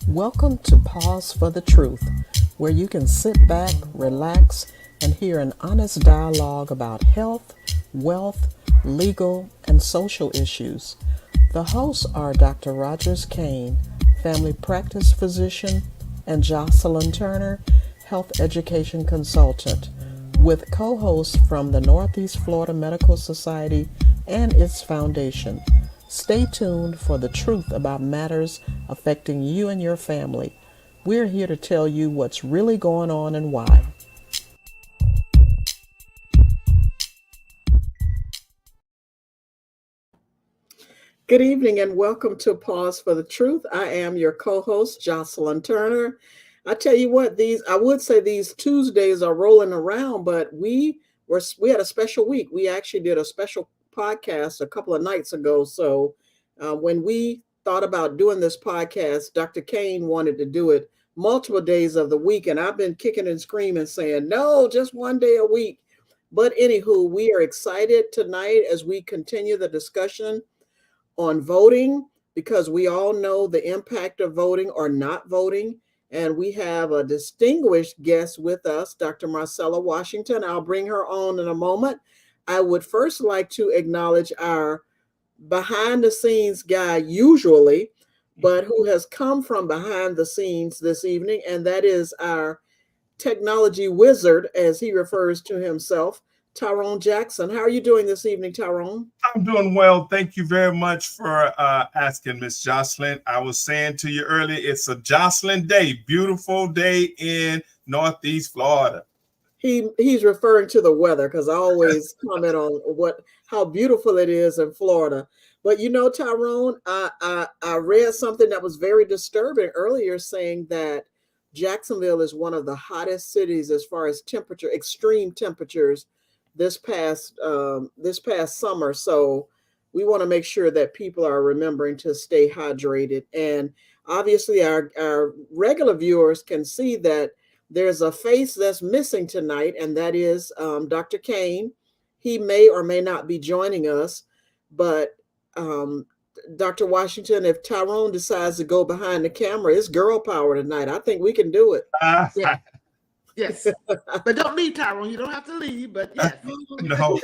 Welcome to Pause for the Truth, where you can sit back, relax, and hear an honest dialogue about health, wealth, legal, and social issues. The hosts are Dr. Rogers Kane, family practice physician, and Jocelyn Turner, health education consultant, with co hosts from the Northeast Florida Medical Society and its foundation. Stay tuned for the truth about matters affecting you and your family. We're here to tell you what's really going on and why. Good evening and welcome to Pause for the Truth. I am your co-host, Jocelyn Turner. I tell you what, I would say these Tuesdays are rolling around, but we had a special week. We actually did a special podcast a couple of nights ago. So when we thought about doing this podcast, Dr. Kane wanted to do it multiple days of the week, and I've been kicking and screaming saying, no, just one day a week. But anywho, we are excited tonight as we continue the discussion on voting because we all know the impact of voting or not voting. And we have a distinguished guest with us, Dr. Marcella Washington. I'll bring her on in a moment. I would first like to acknowledge our behind the scenes guy, usually, but who has come from behind the scenes this evening, and that is our technology wizard, as he refers to himself, Tyrone Jackson. How are you doing this evening, Tyrone? I'm doing well. Thank you very much for asking, Miss Jocelyn. I was saying to you earlier, it's a Jocelyn day, beautiful day in Northeast Florida. He's referring to the weather because I always comment on how beautiful it is in Florida. But you know, Tyrone, I read something that was very disturbing earlier, saying that Jacksonville is one of the hottest cities as far as temperature, extreme temperatures this past summer. So we want to make sure that people are remembering to stay hydrated. And obviously, our regular viewers can see that there's a face that's missing tonight, and that is Dr. Kane. He may or may not be joining us, but um, Dr. Washington, if Tyrone decides to go behind the camera, it's girl power tonight. I think we can do it. Yeah. Yes. But don't leave, Tyrone. You don't have to leave, but yes. No,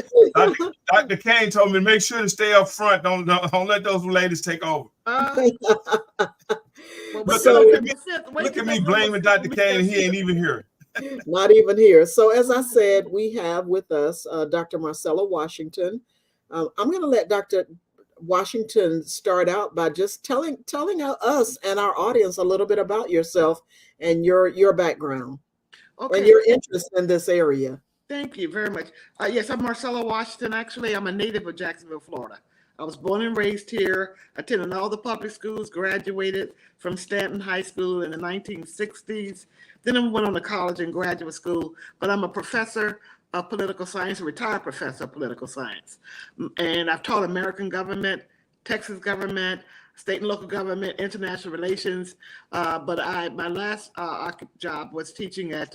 Dr. Kane told me to make sure to stay up front. Don't let those ladies take over. Look at me blaming Dr. Kane, and he ain't even here. Not even here. So, as I said, we have with us Dr. Marcella Washington. I'm going to let Dr. Washington start out by just telling us and our audience a little bit about yourself and your background and your interest in this area. Thank you very much. Yes, I'm Marcella Washington. Actually, I'm a native of Jacksonville, Florida. I was born and raised here, attended all the public schools, graduated from Stanton High School in the 1960s. Then I went on to college and graduate school, but I'm a professor of political science, a retired professor of political science. And I've taught American government, Texas government, state and local government, international relations. But my last job was teaching at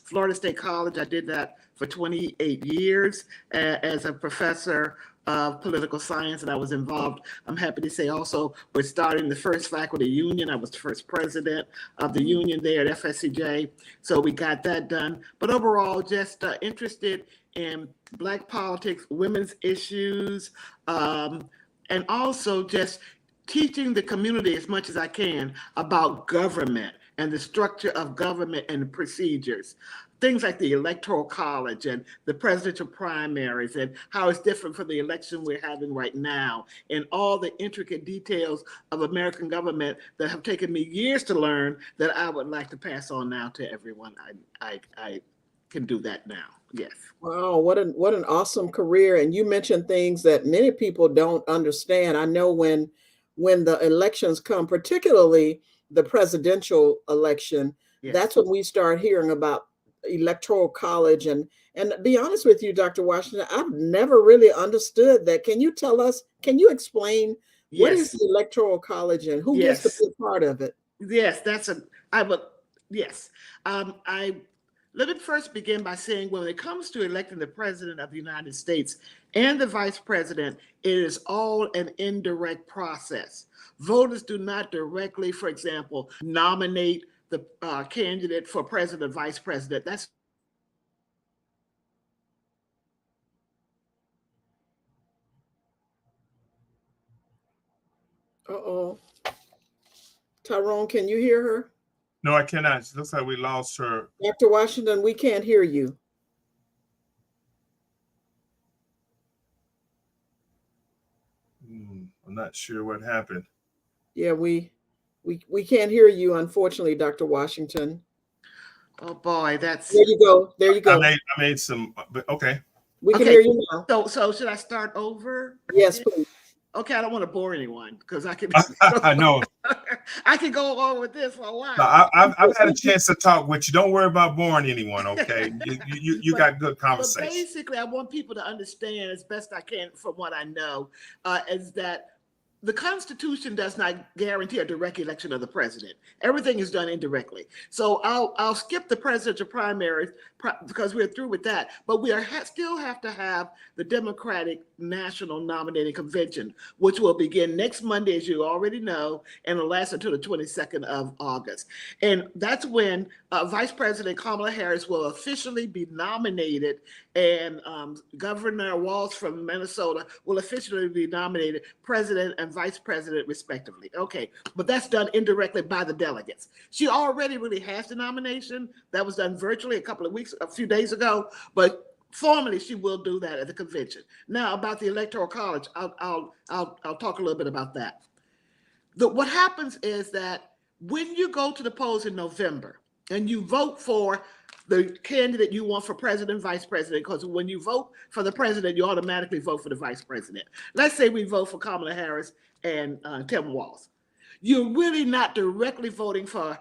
Florida State College. I did that for 28 years as a professor of political science, and I was involved, I'm happy to say, also with starting the first faculty union. I was the first president of the union there at FSCJ, so we got that done. But overall, just interested in Black politics, women's issues, and also just teaching the community as much as I can about government and the structure of government and the procedures. Things like the Electoral College and the presidential primaries and how it's different from the election we're having right now, and all the intricate details of American government that have taken me years to learn that I would like to pass on now to everyone. I can do that now. Yes. Wow, what an awesome career. And you mentioned things that many people don't understand. I know when the elections come, particularly the presidential election, Yes. that's when we start hearing about Electoral College. And to be honest with you, Dr. Washington, I've never really understood that. Can you explain what is Yes. the Electoral College and who gets to Yes. be part of it? Yes, yes. Let me first begin by saying when it comes to electing the president of the United States, and the vice president, it is all an indirect process. Voters do not directly, for example, nominate the candidate for president, vice president. That's Uh-oh. Tyrone, can you hear her? No, I cannot. It looks like we lost her. Dr. Washington, we can't hear you. I'm not sure what happened. Yeah, we can't hear you, unfortunately, Dr. Washington. oh boy, that's There you go. There you I go. made some, but okay. We can Okay. hear you now. so. Should I start over? Yes, please. Okay, I don't want to bore anyone because I can. I know. I can go on with this for a while. I've had a chance to talk with you. Don't worry about boring anyone, okay? You got good But conversation. basically, I want people to understand as best I can from what I know is that the Constitution does not guarantee a direct election of the president. Everything is done indirectly. So I'll skip the presidential primaries because we're through with that. But we still have to have the Democratic National Nominating Convention, which will begin next Monday, as you already know, and will last until the 22nd of August. And that's when Vice President Kamala Harris will officially be nominated, and Governor Walz from Minnesota will officially be nominated president and vice president, respectively. Okay, but that's done indirectly by the delegates. She already really has the nomination. That was done virtually a few days ago, but formally she will do that at the convention. Now about the Electoral College, I'll talk a little bit about that. What happens is that when you go to the polls in November and you vote for the candidate you want for president, vice president, because when you vote for the president, you automatically vote for the vice president. Let's say we vote for Kamala Harris and Tim Walz. You're really not directly voting for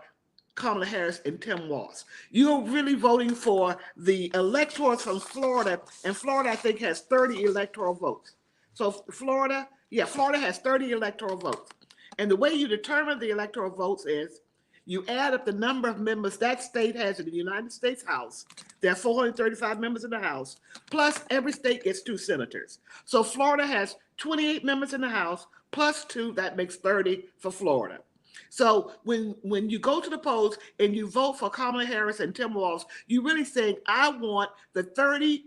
Kamala Harris and Tim Walz. You're really voting for the electors from Florida, and Florida, I think, has 30 electoral votes. So Florida has 30 electoral votes. And the way you determine the electoral votes is you add up the number of members that state has in the United States House. There are 435 members in the House, plus every state gets 2 senators. So Florida has 28 members in the House, plus 2, that makes 30 for Florida. So when you go to the polls and you vote for Kamala Harris and Tim Walz, you're really saying, I want the 30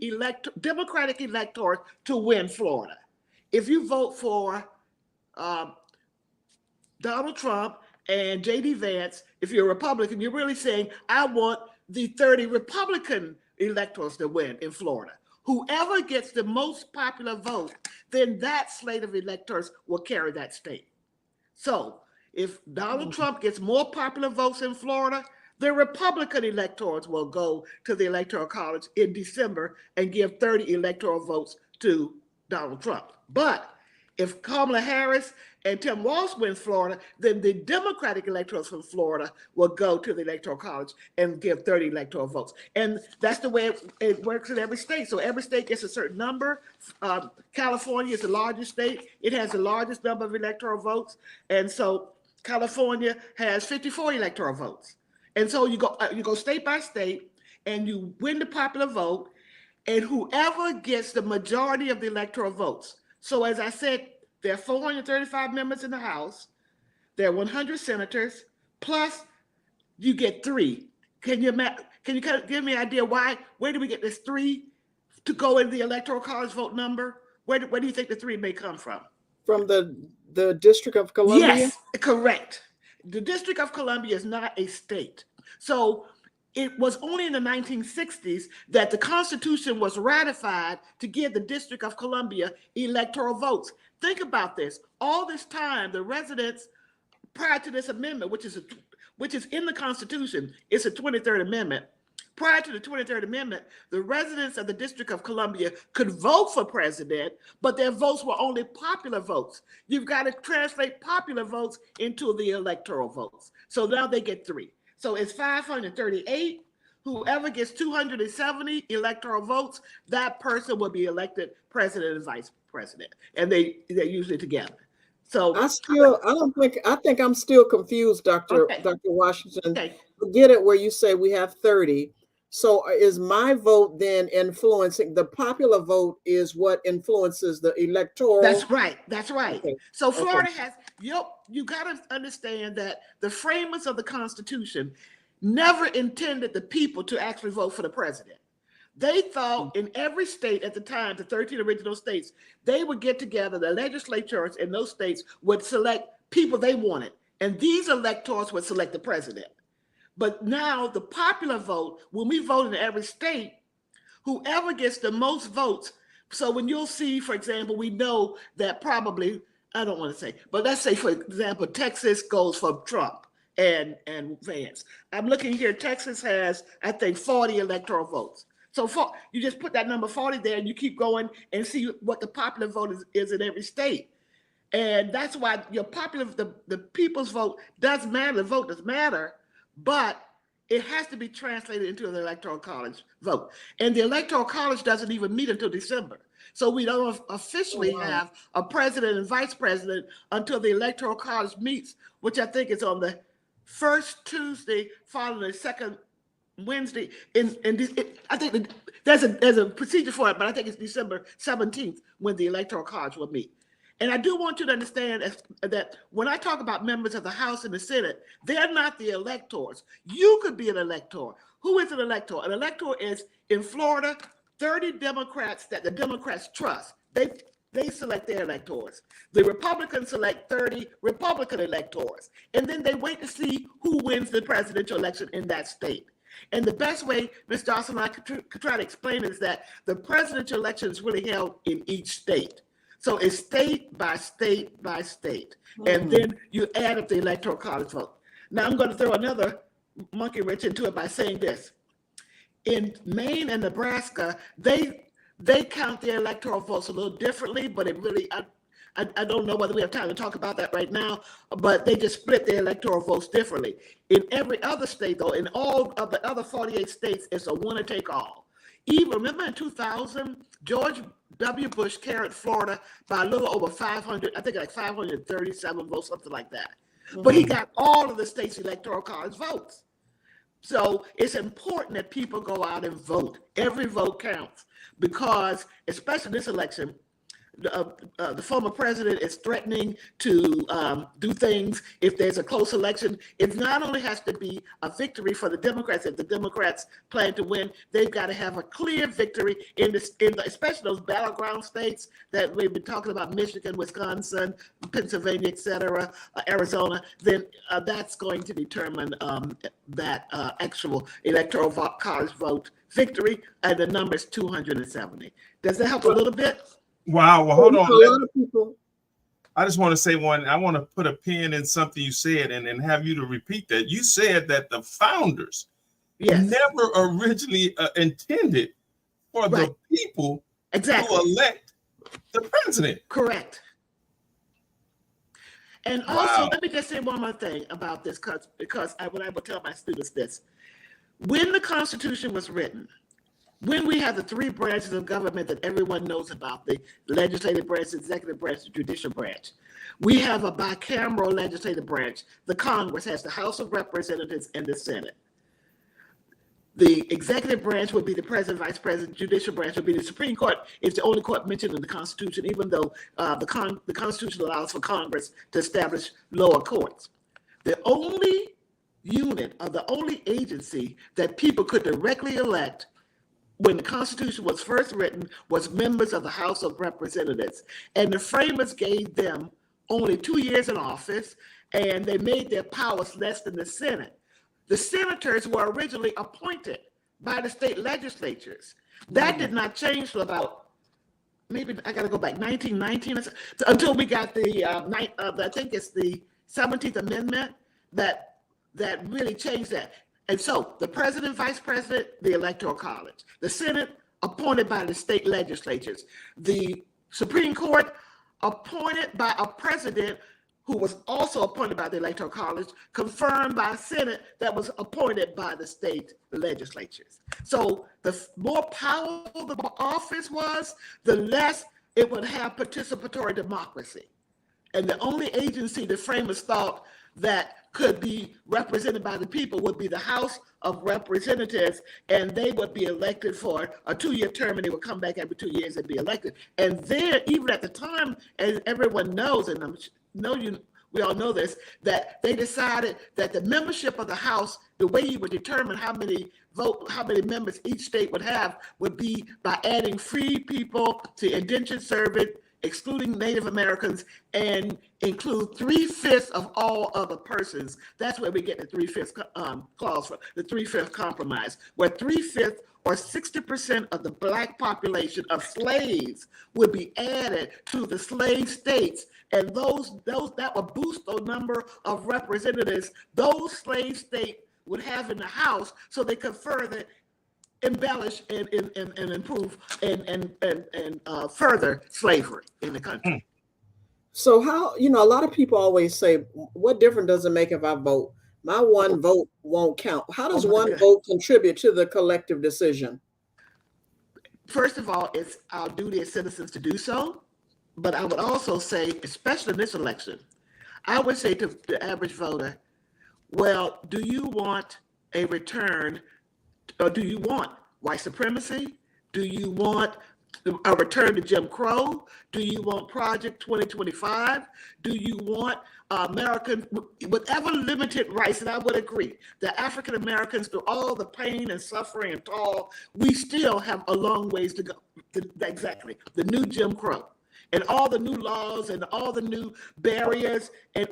Democratic electors to win Florida. If you vote for Donald Trump and J.D. Vance, if you're a Republican, you're really saying, I want the 30 Republican electors to win in Florida. Whoever gets the most popular vote, then that slate of electors will carry that state. So if Donald Trump gets more popular votes in Florida, the Republican electors will go to the Electoral College in December and give 30 electoral votes to Donald Trump. But if Kamala Harris and Tim Walz win Florida, then the Democratic electors from Florida will go to the Electoral College and give 30 electoral votes. And that's the way it works in every state. So every state gets a certain number. California is the largest state. It has the largest number of electoral votes. And so California has 54 electoral votes. And so you go state by state and you win the popular vote, and whoever gets the majority of the electoral votes. So as I said, there are 435 members in the House. There are 100 senators, plus you get 3. Can you give me an idea why? Where do we get this 3 to go in the Electoral College vote number? Where do you think the 3 may come from? From the District of Columbia? Yes, correct. The District of Columbia is not a state. So it was only in the 1960s that the Constitution was ratified to give the District of Columbia electoral votes. Think about this. All this time, the residents, prior to this amendment, which is in the Constitution, it's a 23rd Amendment. Prior to the 23rd Amendment, the residents of the District of Columbia could vote for president, but their votes were only popular votes. You've got to translate popular votes into the electoral votes. So now they get 3. So it's 538. Whoever gets 270 electoral votes, that person will be elected president and vice president. And they're usually together. So I think I'm still confused, Dr. Okay. Dr. Washington. Okay. Get it where you say we have 30. So is my vote then influencing the popular vote is what influences the electoral? That's right. That's right. Okay. So Okay. Florida has, you got to understand that the framers of the Constitution never intended the people to actually vote for the president. They thought in every state at the time, the 13 original states, they would get together, the legislatures in those states would select people they wanted, and these electors would select the president. But now the popular vote, when we vote in every state, whoever gets the most votes. So when you'll see, for example, we know that probably, I don't want to say, but let's say, for example, Texas goes for Trump and Vance. I'm looking here, Texas has, I think, 40 electoral votes. So you just put that number 40 there and you keep going and see what the popular vote is in every state. And that's why your popular, the people's vote does matter, the vote does matter, but it has to be translated into the Electoral College vote. And the Electoral College doesn't even meet until December. So we don't officially have a president and vice president until the Electoral College meets, which I think is on the first Tuesday following the second Wednesday. I think there's a procedure for it, but I think it's December 17th when the Electoral College will meet. And I do want you to understand that when I talk about members of the House and the Senate, they're not the electors. You could be an elector. Who is an elector? An elector is, in Florida, 30 Democrats that the Democrats trust. They select their electors. The Republicans select 30 Republican electors. And then they wait to see who wins the presidential election in that state. And the best way, Ms. Dawson and I could try to explain it is that the presidential election is really held in each state. So it's state by state by state. And then you add up the Electoral College vote. Now I'm going to throw another monkey wrench into it by saying this. In Maine and Nebraska, they count their electoral votes a little differently, but it really, I don't know whether we have time to talk about that right now, but they just split their electoral votes differently. In every other state, though, in all of the other 48 states, it's a winner take all. Even remember in 2000, George W. Bush carried Florida by a little over 500, I think like 537 votes, something like that. But he got all of the state's Electoral College votes. So it's important that people go out and vote. Every vote counts because, especially this election, the former president is threatening to do things if there's a close election. It not only has to be a victory for the Democrats. If the Democrats plan to win, they've got to have a clear victory especially those battleground states that we've been talking about: Michigan, Wisconsin, Pennsylvania, etc., Arizona. Then that's going to determine that actual Electoral College vote victory, and the number is 270. Does that help a little bit? Wow. Well, hold on. A lot of people. I just want to say one. I want to put a pin in something you said and have you to repeat that. You said that the founders never originally intended for the people to elect the president. Correct. And also, let me just say one more thing about this, because when I will tell my students this. When the Constitution was written, when we have the three branches of government that everyone knows about, the legislative branch, the executive branch, the judicial branch, we have a bicameral legislative branch. The Congress has the House of Representatives and the Senate. The executive branch would be the president, vice president. Judicial branch would be the Supreme Court. It's the only court mentioned in the Constitution, even though the Constitution allows for Congress to establish lower courts. The only unit or the only agency that people could directly elect when the Constitution was first written was members of the House of Representatives. And the framers gave them only 2 years in office, and they made their powers less than the Senate. The senators were originally appointed by the state legislatures. That did not change till about, maybe I got to go back, 1919, until we got I think it's the 17th Amendment that really changed that. And so the president, vice president, the Electoral College, the Senate appointed by the state legislatures, the Supreme Court appointed by a president who was also appointed by the Electoral College, confirmed by a Senate that was appointed by the state legislatures. So the more powerful the office was, the less it would have participatory democracy. And the only agency the framers thought that could be represented by the people would be the House of Representatives, and they would be elected for a 2-year term, and they would come back every 2 years and be elected. And then, even at the time, as everyone knows, and we all know this, that they decided that the membership of the House, the way you would determine how many members each state would have, would be by adding free people to indentured service, excluding Native Americans, and include 3/5 of all other persons. That's where we get the 3/5 clause from, the 3/5 compromise, where 3/5 or 60% of the Black population of slaves would be added to the slave states, and those that would boost the number of representatives those slave states would have in the House, so they could further embellish and improve and further slavery in the country. So how, a lot of people always say, what difference does it make if I vote? My one vote won't count. How does one vote contribute to the collective decision? First of all, it's our duty as citizens to do so. But I would also say, especially in this election, I would say to the average voter, well, do you want a return, or do you want white supremacy? Do you want a return to Jim Crow? Do you want Project 2025? Do you want American, whatever limited rights? And I would agree that African Americans, through all the pain and suffering and toil, we still have a long ways to go. Exactly, the new Jim Crow. And all the new laws and all the new barriers and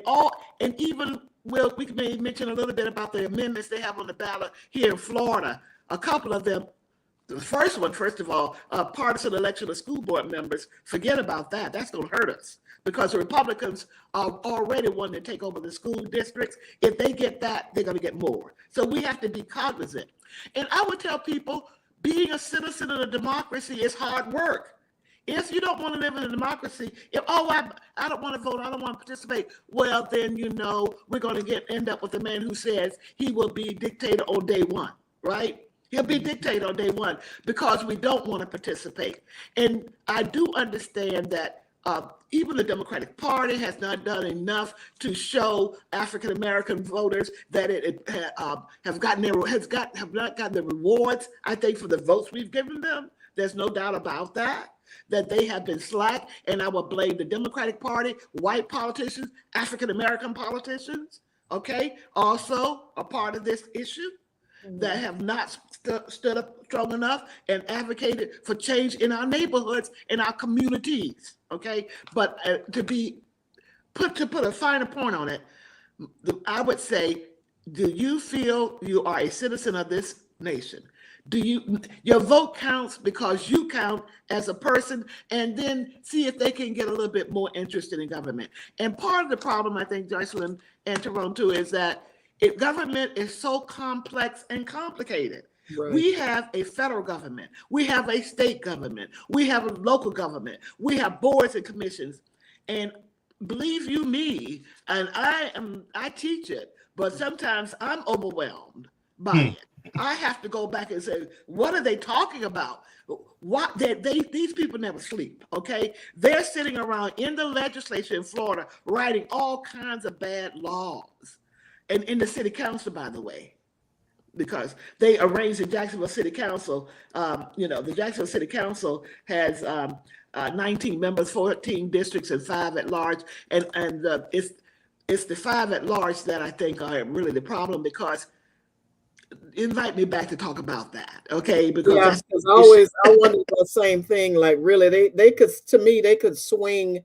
even we may mention a little bit about the amendments they have on the ballot here in Florida. A couple of them. The first one, first of all, partisan election of school board members. Forget about that. That's going to hurt us because the Republicans are already wanting to take over the school districts. If they get that, they're going to get more. So we have to be cognizant. And I would tell people, being a citizen in a democracy is hard work. If you don't want to live in a democracy, I don't want to vote, I don't want to participate, well, then, we're going to end up with a man who says he will be dictator on day one, right? He'll be dictator on day one because we don't want to participate. And I do understand that even the Democratic Party has not done enough to show African American voters that it have not gotten the rewards, I think, for the votes we've given them. There's no doubt about that they have been slack, and I will blame the Democratic Party, white politicians, African American politicians, okay, also a part of this issue, that have not stood up strong enough and advocated for change in our neighborhoods, in our communities, okay? But to put a finer point on it, I would say, do you feel you are a citizen of this nation? Your vote counts because you count as a person, and then see if they can get a little bit more interested in government. And part of the problem, I think, Joycelyn and Tyrone too, is that government is so complex and complicated. Right. We have a federal government, we have a state government, we have a local government, we have boards and commissions. And believe you me, and I teach it, but sometimes I'm overwhelmed by it. I have to go back and say, what are they talking about? These people never sleep, okay? They're sitting around in the legislature in Florida writing all kinds of bad laws. And in the city council, by the way, because they arranged the Jacksonville City Council. The Jacksonville City Council has 19 members, 14 districts, and 5 at large. And it's the 5 at large that I think are really the problem, because invite me back to talk about that, okay? Because I wondered the same thing. Like, really, they could swing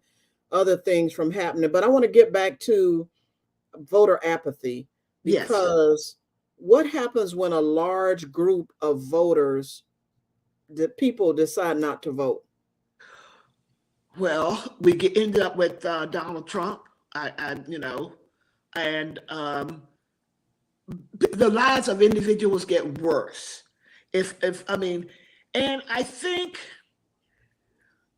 other things from happening. But I want to get back to voter apathy, because what happens when a large group of voters, the people, decide not to vote? Well, we ended up with Donald Trump, and the lives of individuals get worse. And I think,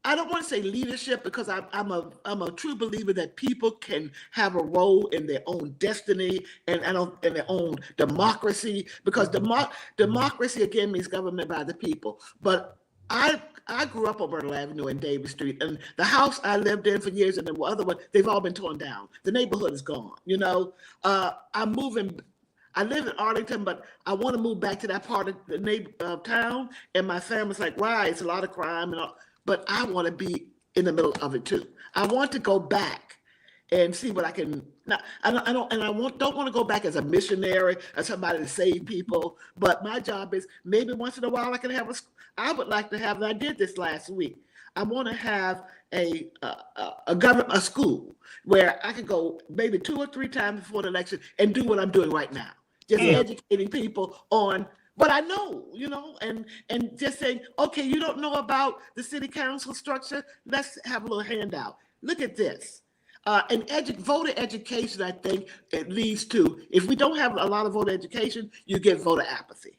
I don't want to say leadership, because I'm a true believer that people can have a role in their own destiny and in their own democracy, because democracy again means government by the people. But I grew up on Myrtle Avenue and Davis Street, and the house I lived in for years and the other one, they've all been torn down. The neighborhood is gone. I'm moving. I live in Arlington, but I want to move back to that part of the town. And my family's like, why? It's a lot of crime and all, but I want to be in the middle of it too. I want to go back and see what I can. Don't want to go back as a missionary or somebody to save people. But my job is maybe once in a while I can have I would like to have, and I did this last week. I want to have a school where I could go maybe 2 or 3 times before the election and do what I'm doing right now, just educating people on what I know, and just saying, okay, you don't know about the city council structure? Let's have a little handout. Look at this. And voter education, I think it leads to, if we don't have a lot of voter education, you get voter apathy.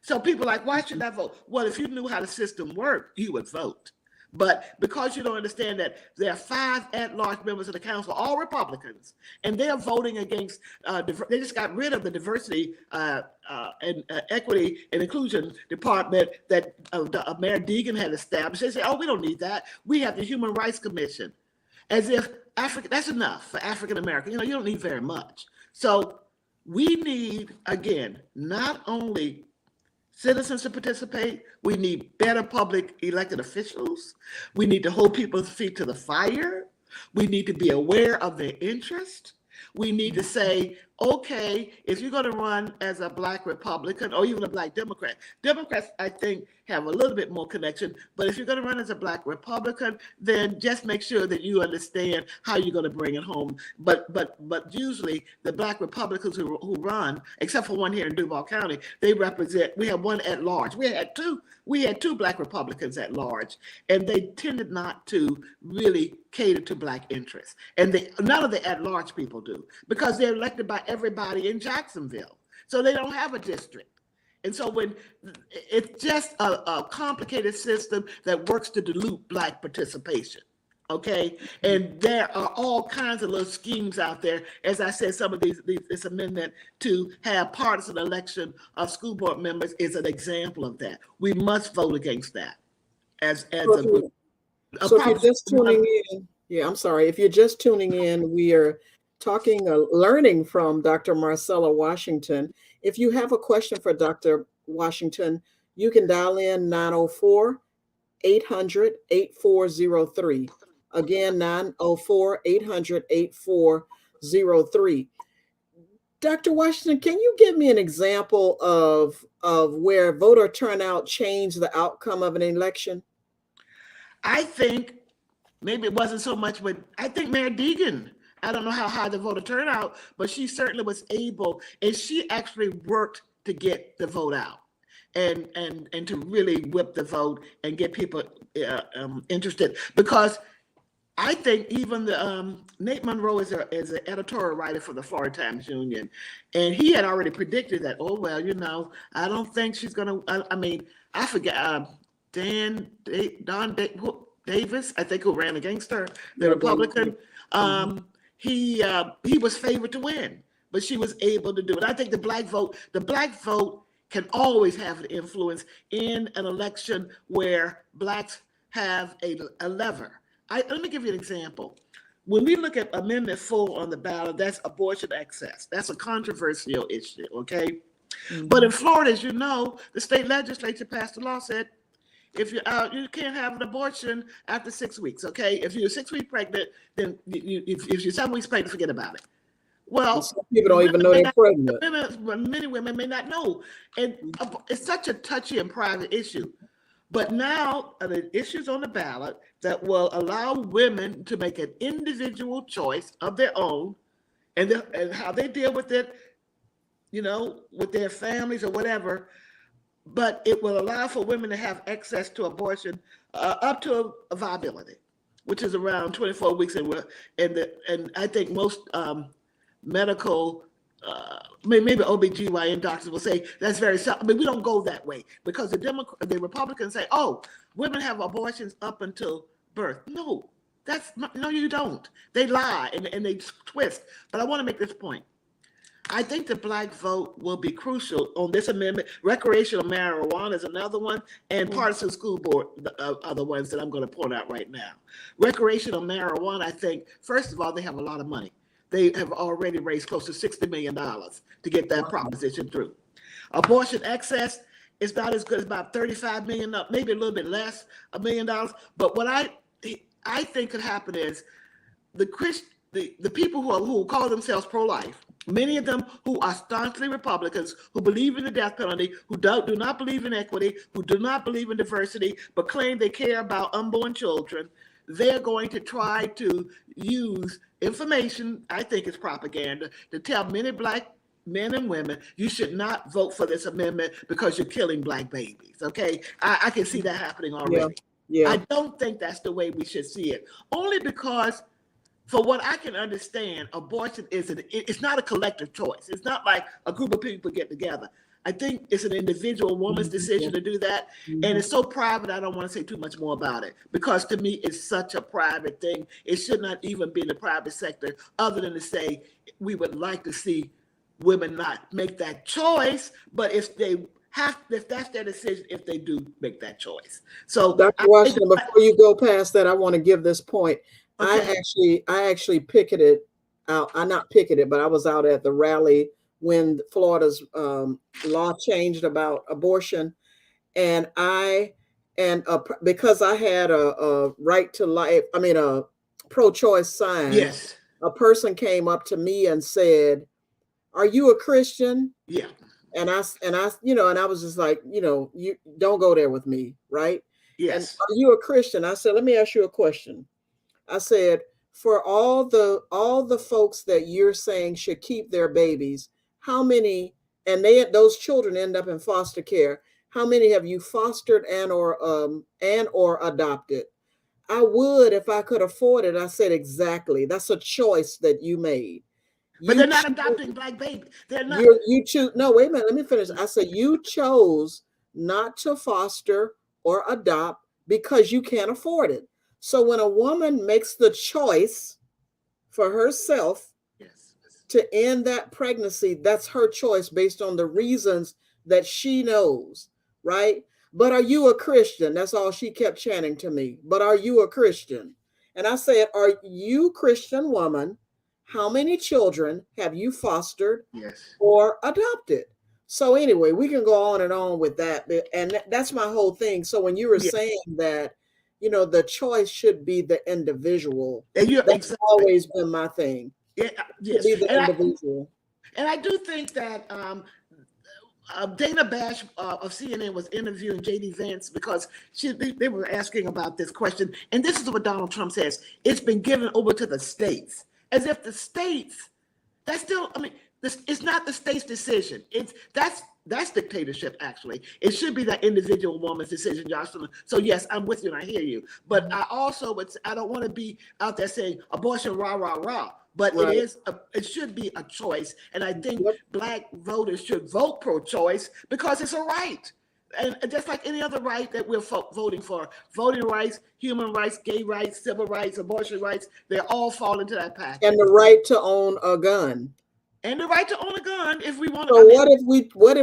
So people are like, why should I vote? Well, if you knew how the system worked, you would vote. But because you don't understand that there are 5 at-large members of the council, all Republicans, and they are voting against, they just got rid of the diversity and equity and inclusion department that Mayor Deegan had established. They say, oh, we don't need that. We have the Human Rights Commission. As if that's enough for African American. You don't need very much. So we need, again, not only citizens to participate, we need better public elected officials. We need to hold people's feet to the fire. We need to be aware of their interest. We need to say, okay, if you're going to run as a Black Republican or even a Black Democrat, Democrats, I think, have a little bit more connection. But if you're going to run as a Black Republican, then just make sure that you understand how you're going to bring it home. But usually the Black Republicans who run, except for one here in Duval County, they represent. We have one at large. We had two Black Republicans at large, and they tended not to really cater to Black interests. And none of the at-large people do, because they're elected by everybody in Jacksonville. So they don't have a district. And so when it's just a complicated system that works to dilute Black participation, okay? And there are all kinds of little schemes out there. As I said, some of this amendment to have partisan election of school board members is an example of that. We must vote against that as a group. So if you're just tuning in, I'm sorry. If you're just tuning in, we are learning from Dr. Marcella Washington. If you have a question for Dr. Washington, you can dial in 904-800-8403. Again, 904-800-8403. Dr. Washington, can you give me an example of where voter turnout changed the outcome of an election? I think maybe it wasn't so much, but I think Mayor Deegan, I don't know how high the voter turnout, but she certainly was able, and she actually worked to get the vote out and to really whip the vote and get people interested. Because I think even Nate Monroe is an editorial writer for the Florida Times Union, and he had already predicted that, I don't think she's going to, I forget, Don Davis, I think, who ran against her, the Republican, he was favored to win, but she was able to do it. I think the black vote can always have an influence in an election where Blacks have a lever. Let me give you an example. When we look at Amendment 4 on the ballot, that's abortion access. That's a controversial issue, okay? Mm-hmm. But in Florida, as you know, the state legislature passed a law, said, if you can't have an abortion after 6 weeks, okay? If you're 6 weeks pregnant, then if you're 7 weeks pregnant, forget about it. Well, some people don't even know they're pregnant. Many women may not know, and it's such a touchy and private issue. But now the issues on the ballot that will allow women to make an individual choice of their own, and how they deal with it, with their families or whatever. But it will allow for women to have access to abortion up to a viability, which is around 24 weeks. And I think most medical, maybe OBGYN doctors will say that's very self. We don't go that way, because the Republicans say, oh, women have abortions up until birth. No, no, you don't. They lie and they twist. But I want to make this point. I think the Black vote will be crucial on this amendment. Recreational marijuana is another one, and partisan school board are the ones that I'm going to point out right now. Recreational marijuana, I think, first of all, they have a lot of money. They have already raised close to $60 million to get that proposition through. Abortion excess is not as good as about 35 million, maybe a little bit less, $1 million. But what I think could happen is the people who call themselves pro-life, many of them who are staunchly Republicans, who believe in the death penalty, who do not believe in equity, who do not believe in diversity, but claim they care about unborn children, they're going to try to use information, I think it's propaganda, to tell many Black men and women, you should not vote for this amendment because you're killing Black babies, okay? I can see that happening already. Yeah. I don't think that's the way we should see it, only because for what I can understand, abortion it's not a collective choice. It's not like a group of people get together. I think it's an individual woman's decision to do that. And it's so private, I don't want to say too much more about it, because to me, it's such a private thing. It should not even be in the private sector, other than to say, we would like to see women not make that choice, but if that's their decision, if they do make that choice. So Dr. Washington, before you go past that, I want to give this point. Okay. I actually picketed out. I not picketed, but I was out at the rally when Florida's law changed about abortion, and because I had a right to life, a pro-choice sign. Yes. A person came up to me and said, "Are you a Christian?" Yeah. And I was just like, you don't go there with me, right? Yes. And are you a Christian? I said, let me ask you a question. I said, for all the folks that you're saying should keep their babies, how many, and those children end up in foster care, how many have you fostered and or adopted? I would if I could afford it. I said, exactly. That's a choice that you made. But they're not adopting Black babies. They're not. You choose. No, wait a minute. Let me finish. I said, you chose not to foster or adopt because you can't afford it. So when a woman makes the choice for herself to end that pregnancy, that's her choice based on the reasons that she knows, right? But are you a Christian? That's all she kept chanting to me. But are you a Christian? And I said, are you, Christian woman, how many children have you fostered or adopted? So anyway, we can go on and on with that. And that's my whole thing. So when you were saying that, the choice should be the individual. That's always been my thing. Yeah, yes. Be the individual. And I do think that Dana Bash of CNN was interviewing J.D. Vance because they were asking about this question. And this is what Donald Trump says. It's been given over to the states. As if the states, it's not the state's decision. That's dictatorship, actually. It should be that individual woman's decision, Jocelyn. So yes, I'm with you and I hear you. But I don't want to be out there saying abortion, rah, rah, rah. But right. It should be a choice. And I think Black voters should vote pro-choice because it's a right. And just like any other right that we're voting for, voting rights, human rights, gay rights, civil rights, abortion rights, they all fall into that package. And the right to own a gun. And the right to own a gun if we want to. So what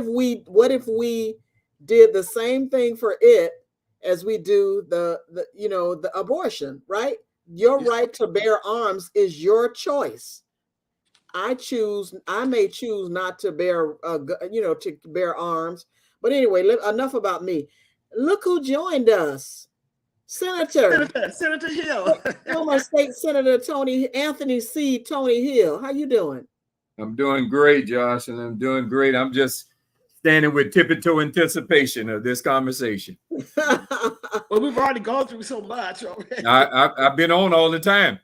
if we did the same thing for it as we do the abortion, right? Your right to bear arms is your choice. I may choose not to bear to bear arms. But anyway, enough about me. Look who joined us. Senator Hill. Former State Senator Anthony C. Tony Hill. How you doing? I'm doing great, Josh, and I'm doing great. I'm just standing with tip-toe anticipation of this conversation. Well, we've already gone through so much already. I've been on all the time.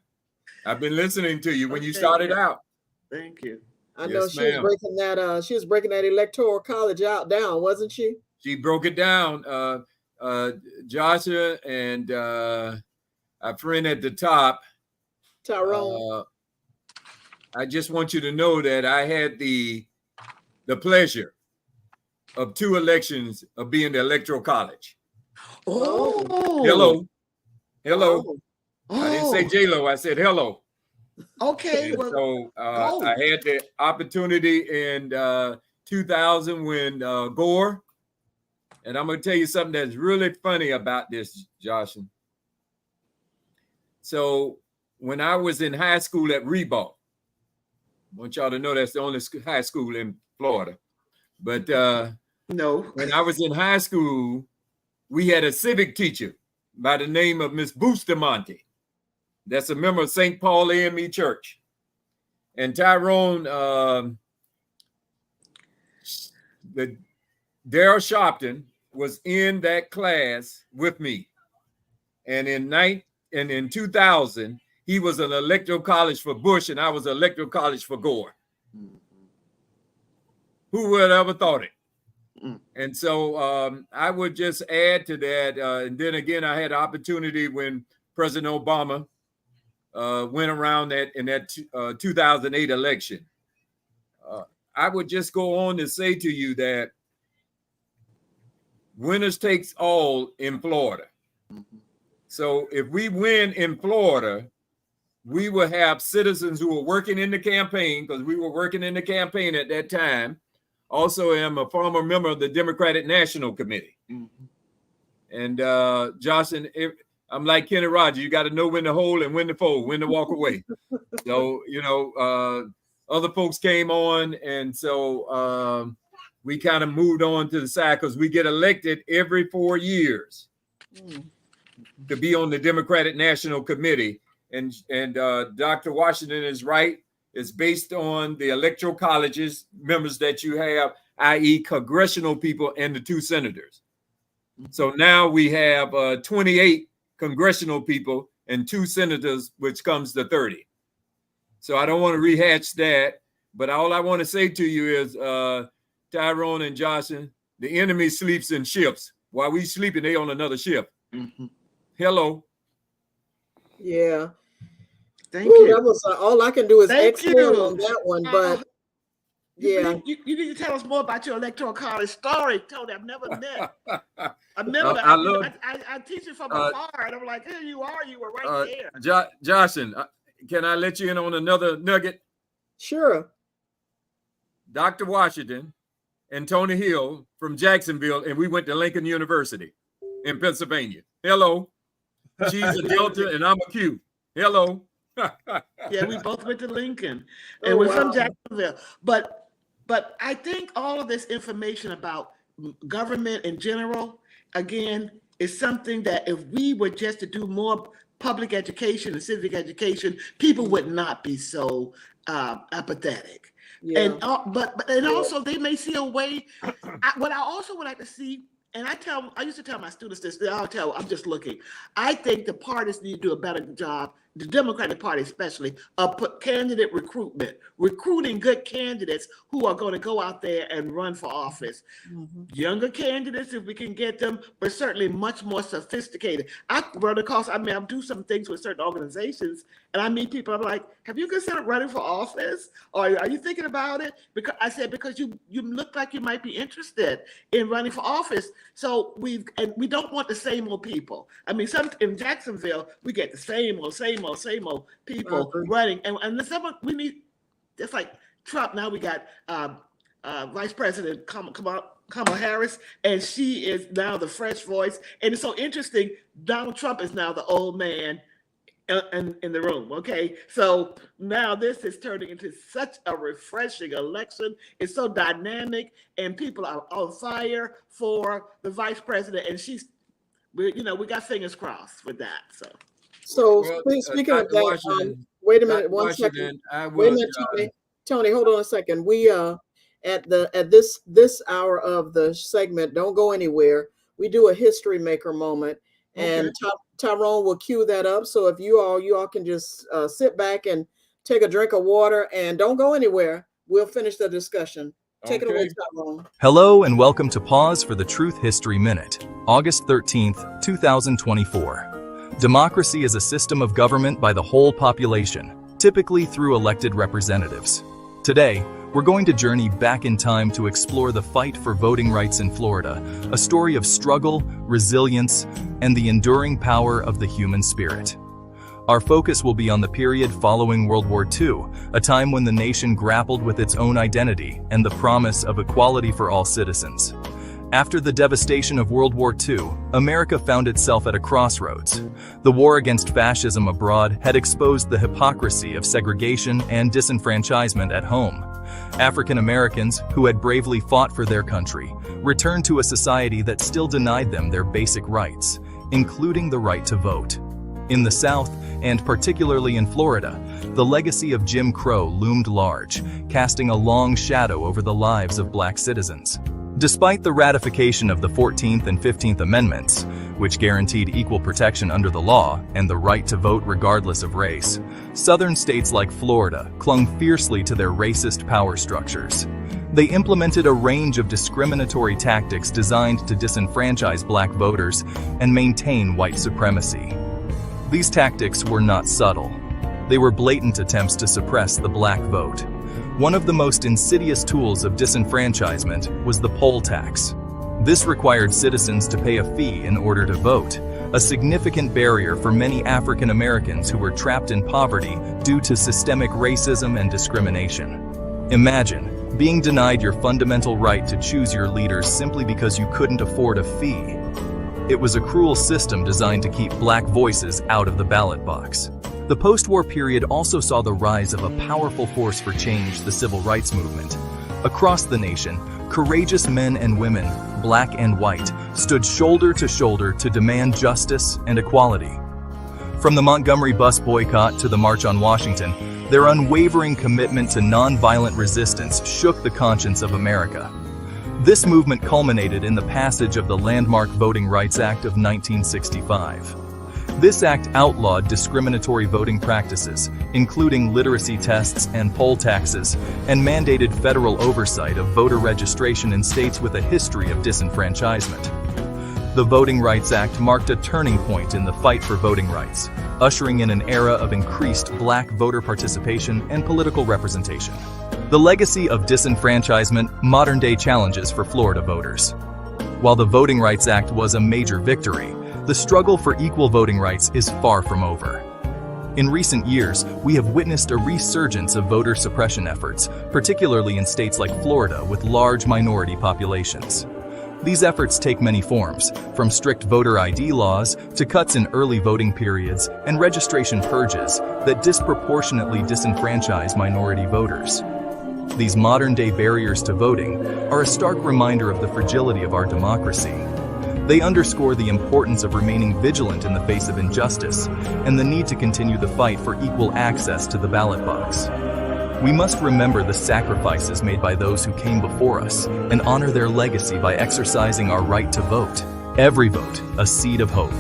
I've been listening to you when you started out. Thank you. I know she was breaking that electoral college down, wasn't she? She broke it down. Joshua and our friend at the top, Tyrone. I just want you to know that I had the pleasure of 2 elections of being the electoral college. Oh, hello. I didn't say J-Lo. I said hello. Okay, And well, so go. I had the opportunity in 2000 when Gore, and I'm going to tell you something that's really funny about this, Josh. So when I was in high school at Reebok, I want y'all to know that's the only high school in Florida. But No. when I was in high school, we had a civic teacher by the name of Miss Bustamante. That's a member of St. Paul AME Church. And Tyrone, Daryl Sharpton was in that class with me. And in 2000, he was an electoral college for Bush, and I was an electoral college for Gore. Who would have ever thought it? And so I would just add to that. And then again, I had the opportunity when President Obama went around in that 2008 election. I would just go on to say to you that winners takes all in Florida. So if we win in Florida, we will have citizens who are working in the campaign, because we were working in the campaign at that time. Also, am a former member of the Democratic National Committee. And Josh, I'm like Kenny Rogers. You got to know when to hold and when to fold, when to walk away. So, other folks came on, and so we kind of moved on to the side because we get elected every 4 years to be on the Democratic National Committee. And Dr. Washington is right. It's based on the electoral colleges members that you have, i.e. congressional people and the 2 senators. So now we have 28 congressional people and 2 senators, which comes to 30. So I don't want to rehash that, but all I want to say to you is, Tyrone and Johnson, the enemy sleeps in ships. While we sleeping, they on another ship. Hello. Yeah. Thank you. That was all I can do is Thank exhale you. on that one, but yeah. You need to tell us more about your electoral college story, Tony. I've never met. I've never. I teach it from afar, and I'm like, here you are. You were right there. Johnson, can I let you in on another nugget? Sure. Dr. Washington and Tony Hill from Jacksonville, and we went to Lincoln University in Pennsylvania. Hello. She's a Delta, and I'm a Q. Hello. Yeah, we both went to Lincoln, and we're from Jacksonville. But I think all of this information about government in general, again, is something that if we were just to do more public education and civic education, people would not be so apathetic. Yeah. And also they may see a way. What I also would like to see. And I used to tell my students this, I'm just looking. I think the parties need to do a better job, the Democratic Party especially, of candidate recruitment, recruiting good candidates who are going to go out there and run for office. Younger candidates, if we can get them, but certainly much more sophisticated. I run across, I do some things with certain organizations, and I meet people, I'm like, have you considered running for office? Or are you thinking about it? Because you look like you might be interested in running for office. So we don't want the same old people. I mean, in Jacksonville, we get the same old people running. And someone we need, just like Trump, now we got Vice President Kamala Harris, and she is now the fresh voice. And it's so interesting, Donald Trump is now the old man in the room. Okay, so now this is turning into such a refreshing election. It's so dynamic, and people are on fire for the vice president, and we got fingers crossed with that. So speaking of that, wait a minute, one second. Wait a minute, Tony, hold on a second. We at this hour of the segment, don't go anywhere. We do a history maker moment. And Tyrone will cue that up. So if you all can just sit back and take a drink of water and don't go anywhere. We'll finish the discussion. Take it away, Tyrone. Hello and welcome to Pause for the Truth History Minute, August 13th, 2024. Democracy is a system of government by the whole population, typically through elected representatives. Today, we're going to journey back in time to explore the fight for voting rights in Florida, a story of struggle, resilience, and the enduring power of the human spirit. Our focus will be on the period following World War II, a time when the nation grappled with its own identity and the promise of equality for all citizens. After the devastation of World War II, America found itself at a crossroads. The war against fascism abroad had exposed the hypocrisy of segregation and disenfranchisement at home. African Americans, who had bravely fought for their country, returned to a society that still denied them their basic rights, including the right to vote. In the South, and particularly in Florida, the legacy of Jim Crow loomed large, casting a long shadow over the lives of Black citizens. Despite the ratification of the 14th and 15th Amendments, which guaranteed equal protection under the law and the right to vote regardless of race, Southern states like Florida clung fiercely to their racist power structures. They implemented a range of discriminatory tactics designed to disenfranchise Black voters and maintain white supremacy. These tactics were not subtle. They were blatant attempts to suppress the Black vote. One of the most insidious tools of disenfranchisement was the poll tax. This required citizens to pay a fee in order to vote, a significant barrier for many African Americans who were trapped in poverty due to systemic racism and discrimination. Imagine being denied your fundamental right to choose your leaders simply because you couldn't afford a fee. It was a cruel system designed to keep Black voices out of the ballot box. The post-war period also saw the rise of a powerful force for change, the civil rights movement. Across the nation, courageous men and women, Black and white, stood shoulder to shoulder to demand justice and equality. From the Montgomery bus boycott to the March on Washington, their unwavering commitment to nonviolent resistance shook the conscience of America. This movement culminated in the passage of the landmark Voting Rights Act of 1965. This act outlawed discriminatory voting practices, including literacy tests and poll taxes, and mandated federal oversight of voter registration in states with a history of disenfranchisement. The Voting Rights Act marked a turning point in the fight for voting rights, ushering in an era of increased Black voter participation and political representation. The legacy of disenfranchisement, modern-day challenges for Florida voters. While the Voting Rights Act was a major victory, the struggle for equal voting rights is far from over. In recent years, we have witnessed a resurgence of voter suppression efforts, particularly in states like Florida with large minority populations. These efforts take many forms, from strict voter ID laws to cuts in early voting periods and registration purges that disproportionately disenfranchise minority voters. These modern-day barriers to voting are a stark reminder of the fragility of our democracy. They underscore the importance of remaining vigilant in the face of injustice and the need to continue the fight for equal access to the ballot box. We must remember the sacrifices made by those who came before us and honor their legacy by exercising our right to vote. Every vote, a seed of hope.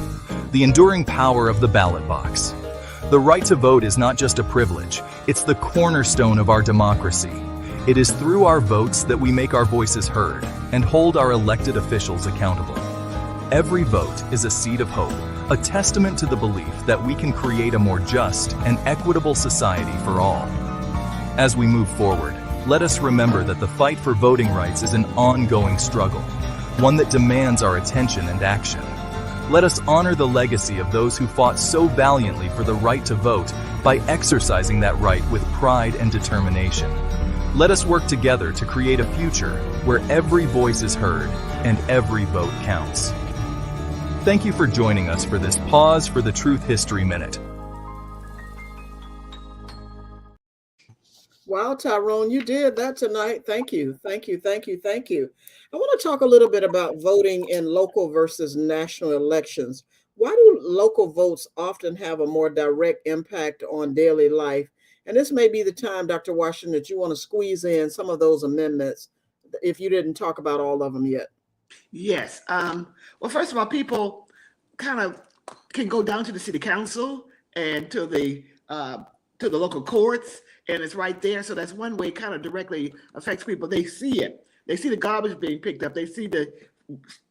The enduring power of the ballot box. The right to vote is not just a privilege, it's the cornerstone of our democracy. It is through our votes that we make our voices heard and hold our elected officials accountable. Every vote is a seed of hope, a testament to the belief that we can create a more just and equitable society for all. As we move forward, let us remember that the fight for voting rights is an ongoing struggle, one that demands our attention and action. Let us honor the legacy of those who fought so valiantly for the right to vote by exercising that right with pride and determination. Let us work together to create a future where every voice is heard and every vote counts. Thank you for joining us for this Pause for the Truth History Minute. Wow, Tyrone, you did that tonight. Thank you. Thank you. Thank you. Thank you. I want to talk a little bit about voting in local versus national elections. Why do local votes often have a more direct impact on daily life? And this may be the time, Dr. Washington, that you want to squeeze in some of those amendments if you didn't talk about all of them yet. Yes. Well, first of all, people kind of can go down to the city council and to the local courts, and it's right there. So that's one way it kind of directly affects people. They see it. They see the garbage being picked up. They see the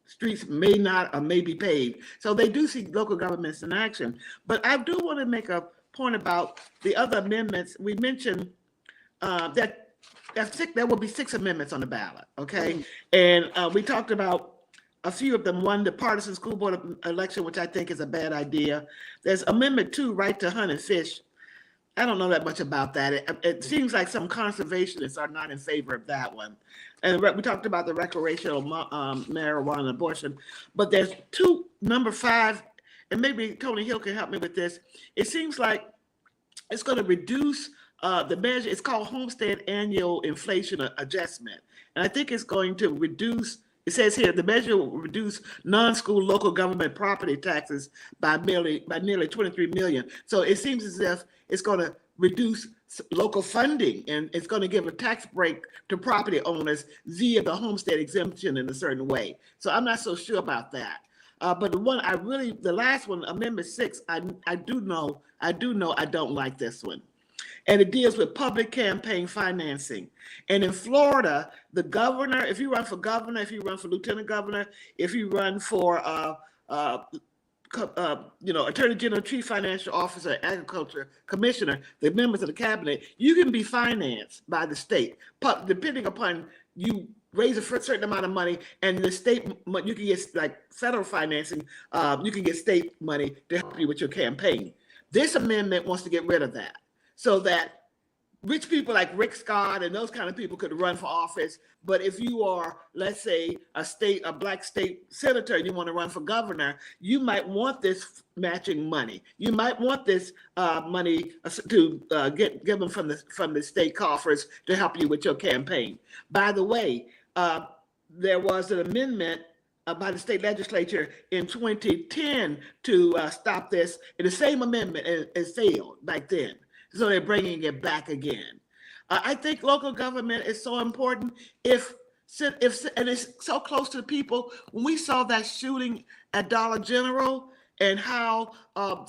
streets may not or may be paved. So they do see local governments in action. But I do want to make a point about the other amendments. We mentioned there will be 6 amendments on the ballot, okay? And we talked about a few of them won the partisan school board election, which I think is a bad idea. There's Amendment 2, right to hunt and fish. I don't know that much about that. It seems like some conservationists are not in favor of that one. And we talked about the recreational marijuana abortion, but there's number 5, and maybe Tony Hill can help me with this. It seems like it's going to reduce the measure. It's called Homestead Annual Inflation Adjustment. And I think it's going to reduce, it says here, the measure will reduce non-school local government property taxes by nearly 23 million. So it seems as if it's going to reduce local funding, and it's going to give a tax break to property owners via the homestead exemption in a certain way. So I'm not so sure about that. But the last one, Amendment 6, I do know I don't like this one. And it deals with public campaign financing. And in Florida, the governor, if you run for governor, if you run for lieutenant governor, if you run for Attorney General, Chief Financial Officer, Agriculture Commissioner, the members of the cabinet, you can be financed by the state, depending upon you raise a certain amount of money, and the state, you can get like federal financing, you can get state money to help you with your campaign. This amendment wants to get rid of that, so that rich people like Rick Scott and those kind of people could run for office. But if you are, let's say, a black state senator, and you want to run for governor, you might want this matching money. You might want this money to get given from the state coffers to help you with your campaign. By the way, there was an amendment by the state legislature in 2010 to stop this, and the same amendment has failed back then. So they're bringing it back again. I think local government is so important. If and it's so close to the people. When we saw that shooting at Dollar General, and how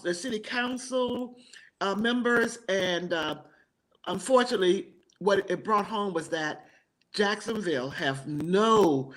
the city council members, and unfortunately, what it brought home was that Jacksonville have no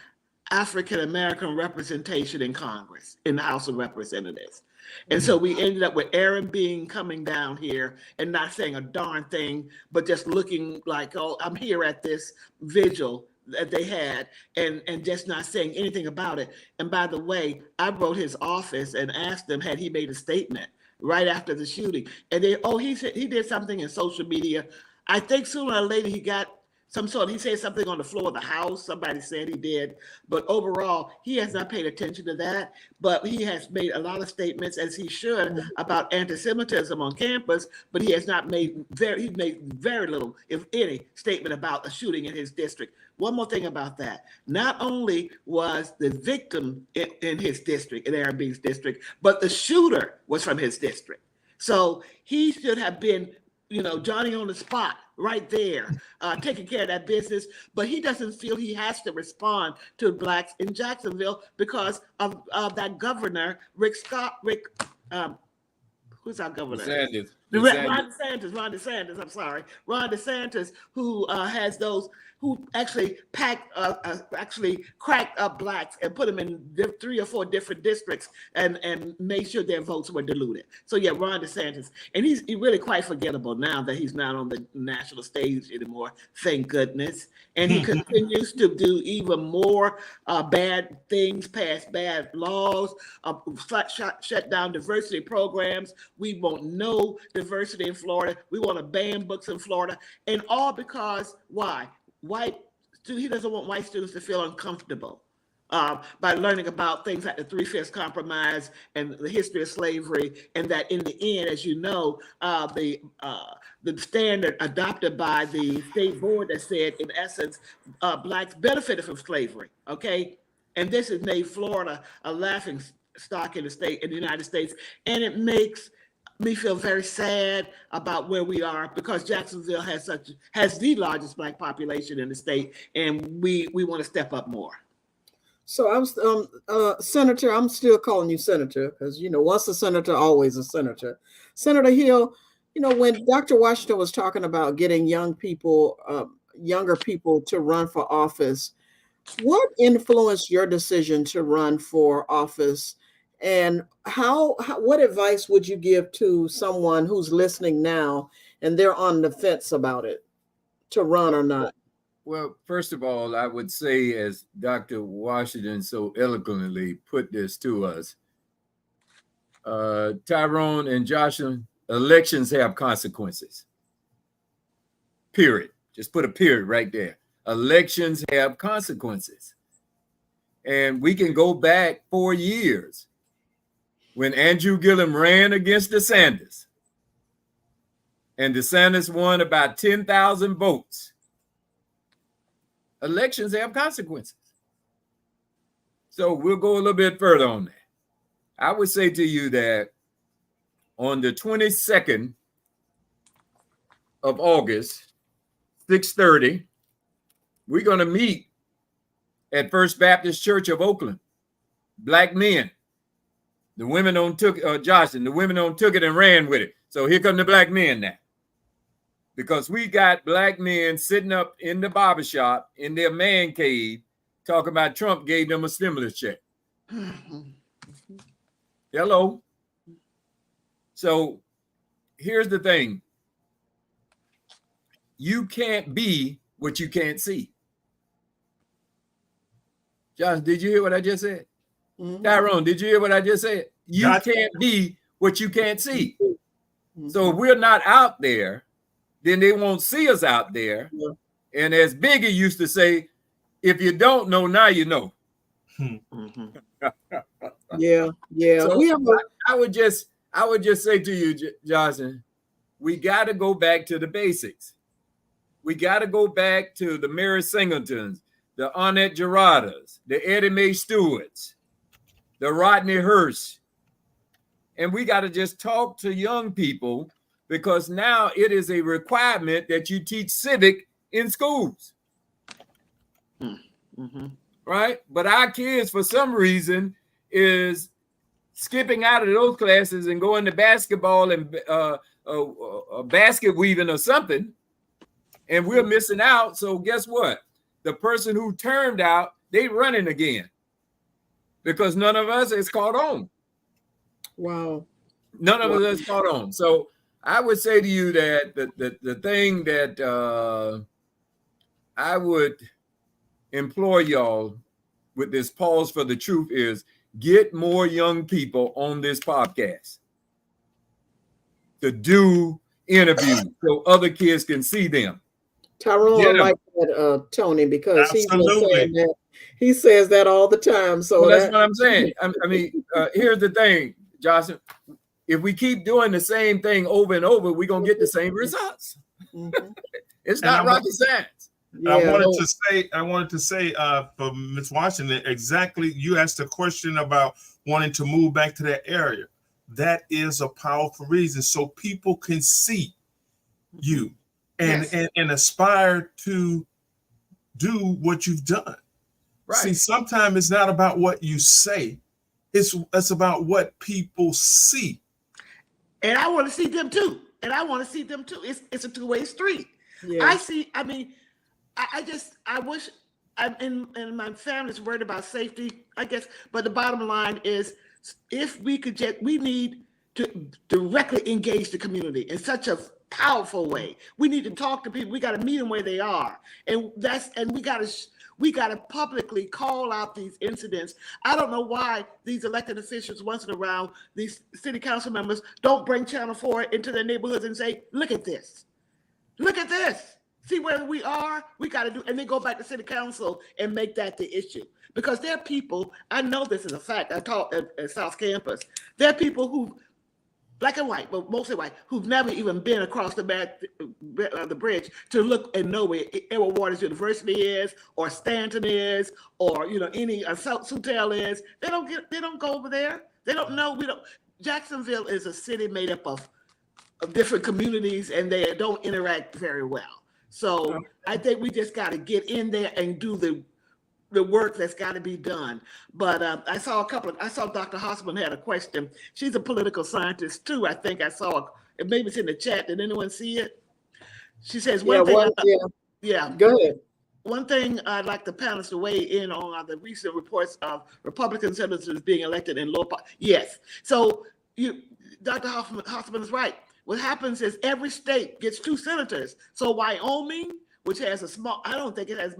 African American representation in Congress, in the House of Representatives. And so we ended up with Aaron Bean coming down here and not saying a darn thing, but just looking like, oh, I'm here at this vigil that they had, and just not saying anything about it. And by the way, I wrote his office and asked them, had he made a statement right after the shooting? And he said he did something in social media. I think sooner or later he got he said something on the floor of the House. Somebody said he did, but overall, he has not paid attention to that. But he has made a lot of statements, as he should, about anti-Semitism on campus. But he has not made very little, if any, statement about a shooting in his district. One more thing about that: not only was the victim in his district, in Aaron Bean's district, but the shooter was from his district. So he should have been, Johnny on the spot right there, taking care of that business. But he doesn't feel he has to respond to blacks in Jacksonville because of that governor, Rick Scott. Who's our governor? Ron DeSantis. I'm sorry, Ron DeSantis, who has those who actually cracked up blacks and put them in 3 or 4 different districts and made sure their votes were diluted. So yeah, Ron DeSantis, and he's really quite forgettable now that he's not on the national stage anymore. Thank goodness. And he continues to do even more bad things, pass bad laws, shut down diversity programs. We want no diversity in Florida. We want to ban books in Florida, and all because why? He doesn't want white students to feel uncomfortable by learning about things like the 3/5 Compromise and the history of slavery, and that in the end, as you know, the standard adopted by the state board that said, in essence, blacks benefited from slavery. Okay, and this has made Florida a laughing stock in the United States, and it makes me feel very sad about where we are, because Jacksonville has the largest black population in the state, and we want to step up more. So I was Senator. I'm still calling you Senator because once a senator, always a senator. Senator Hill, when Dr. Washington was talking about getting younger people to run for office, what influenced your decision to run for office? And what advice would you give to someone who's listening now and they're on the fence about it, to run or not? Well, first of all, I would say, as Dr. Washington so eloquently put this to us, Tyrone and Joshua, elections have consequences. Period. Just put a period right there. Elections have consequences. And we can go back 4 years when Andrew Gillum ran against DeSantis. And DeSantis won about 10,000 votes. Elections have consequences. So we'll go a little bit further on that. I would say to you that on the 22nd of August, 6:30, we're going to meet at First Baptist Church of Oakland. Black men. The women don't took Johnson. The women don't took it and ran with it. So here come the black men now. Because we got black men sitting up in the barbershop in their man cave talking about Trump gave them a stimulus check. Hello. So here's the thing. You can't be what you can't see. Josh, did you hear what I just said? Mm-hmm. Tyrone, did you hear what I just said? You can't be what you can't see. Mm-hmm. So if we're not out there, then they won't see us out there. Yeah. And as Biggie used to say, if you don't know, now you know. Mm-hmm. Yeah. So I would just say to you, Johnson, we got to go back to the basics. We got to go back to the Mary Singletons, the Annette Geradas, the Eddie Mae Stewarts, the Rodney Hurst. And we got to just talk to young people, because now it is a requirement that you teach civic in schools. Mm-hmm. Right? But our kids, for some reason, is skipping out of those classes and going to basketball and basket weaving or something. And we're missing out. So guess what? The person who turned out, they running again. Because none of us is caught on. Wow. None of us is caught on. So I would say to you that the thing that I would implore y'all with this pause for the truth is get more young people on this podcast to do interviews so other kids can see them. Tyrone like that, Tony, because he says that all the time. So that's what I'm saying. I mean, here's the thing, Johnson. If we keep doing the same thing over and over, we're gonna get the same results. Mm-hmm. It's not rocket science. Yeah. I wanted to say for Ms. Washington, exactly. You asked a question about wanting to move back to that area. That is a powerful reason, so people can see you and aspire to do what you've done. Right. See, sometimes it's not about what you say; it's about what people see. And I want to see them too. It's a two-way street. Yeah. I wish and my family's worried about safety, I guess. But the bottom line is, if we need to directly engage the community in such a powerful way. We need to talk to people. We got to meet them where they are. And we got to publicly call out these incidents. I don't know why these elected officials, once in a while, these city council members don't bring Channel 4 into their neighborhoods and say, look at this. See where we are? We got to do, and then go back to city council and make that the issue. Because there are people, I know this is a fact, I taught at South Campus, there are people who, black and white, but mostly white, who've never even been across the bridge to look and know where Edward Waters University is, or Stanton is, or any Southdale is. They don't go over there. They don't know. Jacksonville is a city made up of different communities, and they don't interact very well. So I think we just got to get in there and do the work that's got to be done. But I saw Dr. Hossman had a question. She's a political scientist too. I think I saw it. Maybe it's in the chat. Did anyone see it? She says Go ahead. One thing I'd like the panelists to weigh in on are the recent reports of Republican senators being elected in low power. Yes. So Dr. Hossman is right. What happens is every state gets 2 senators. So Wyoming which has I don't think it has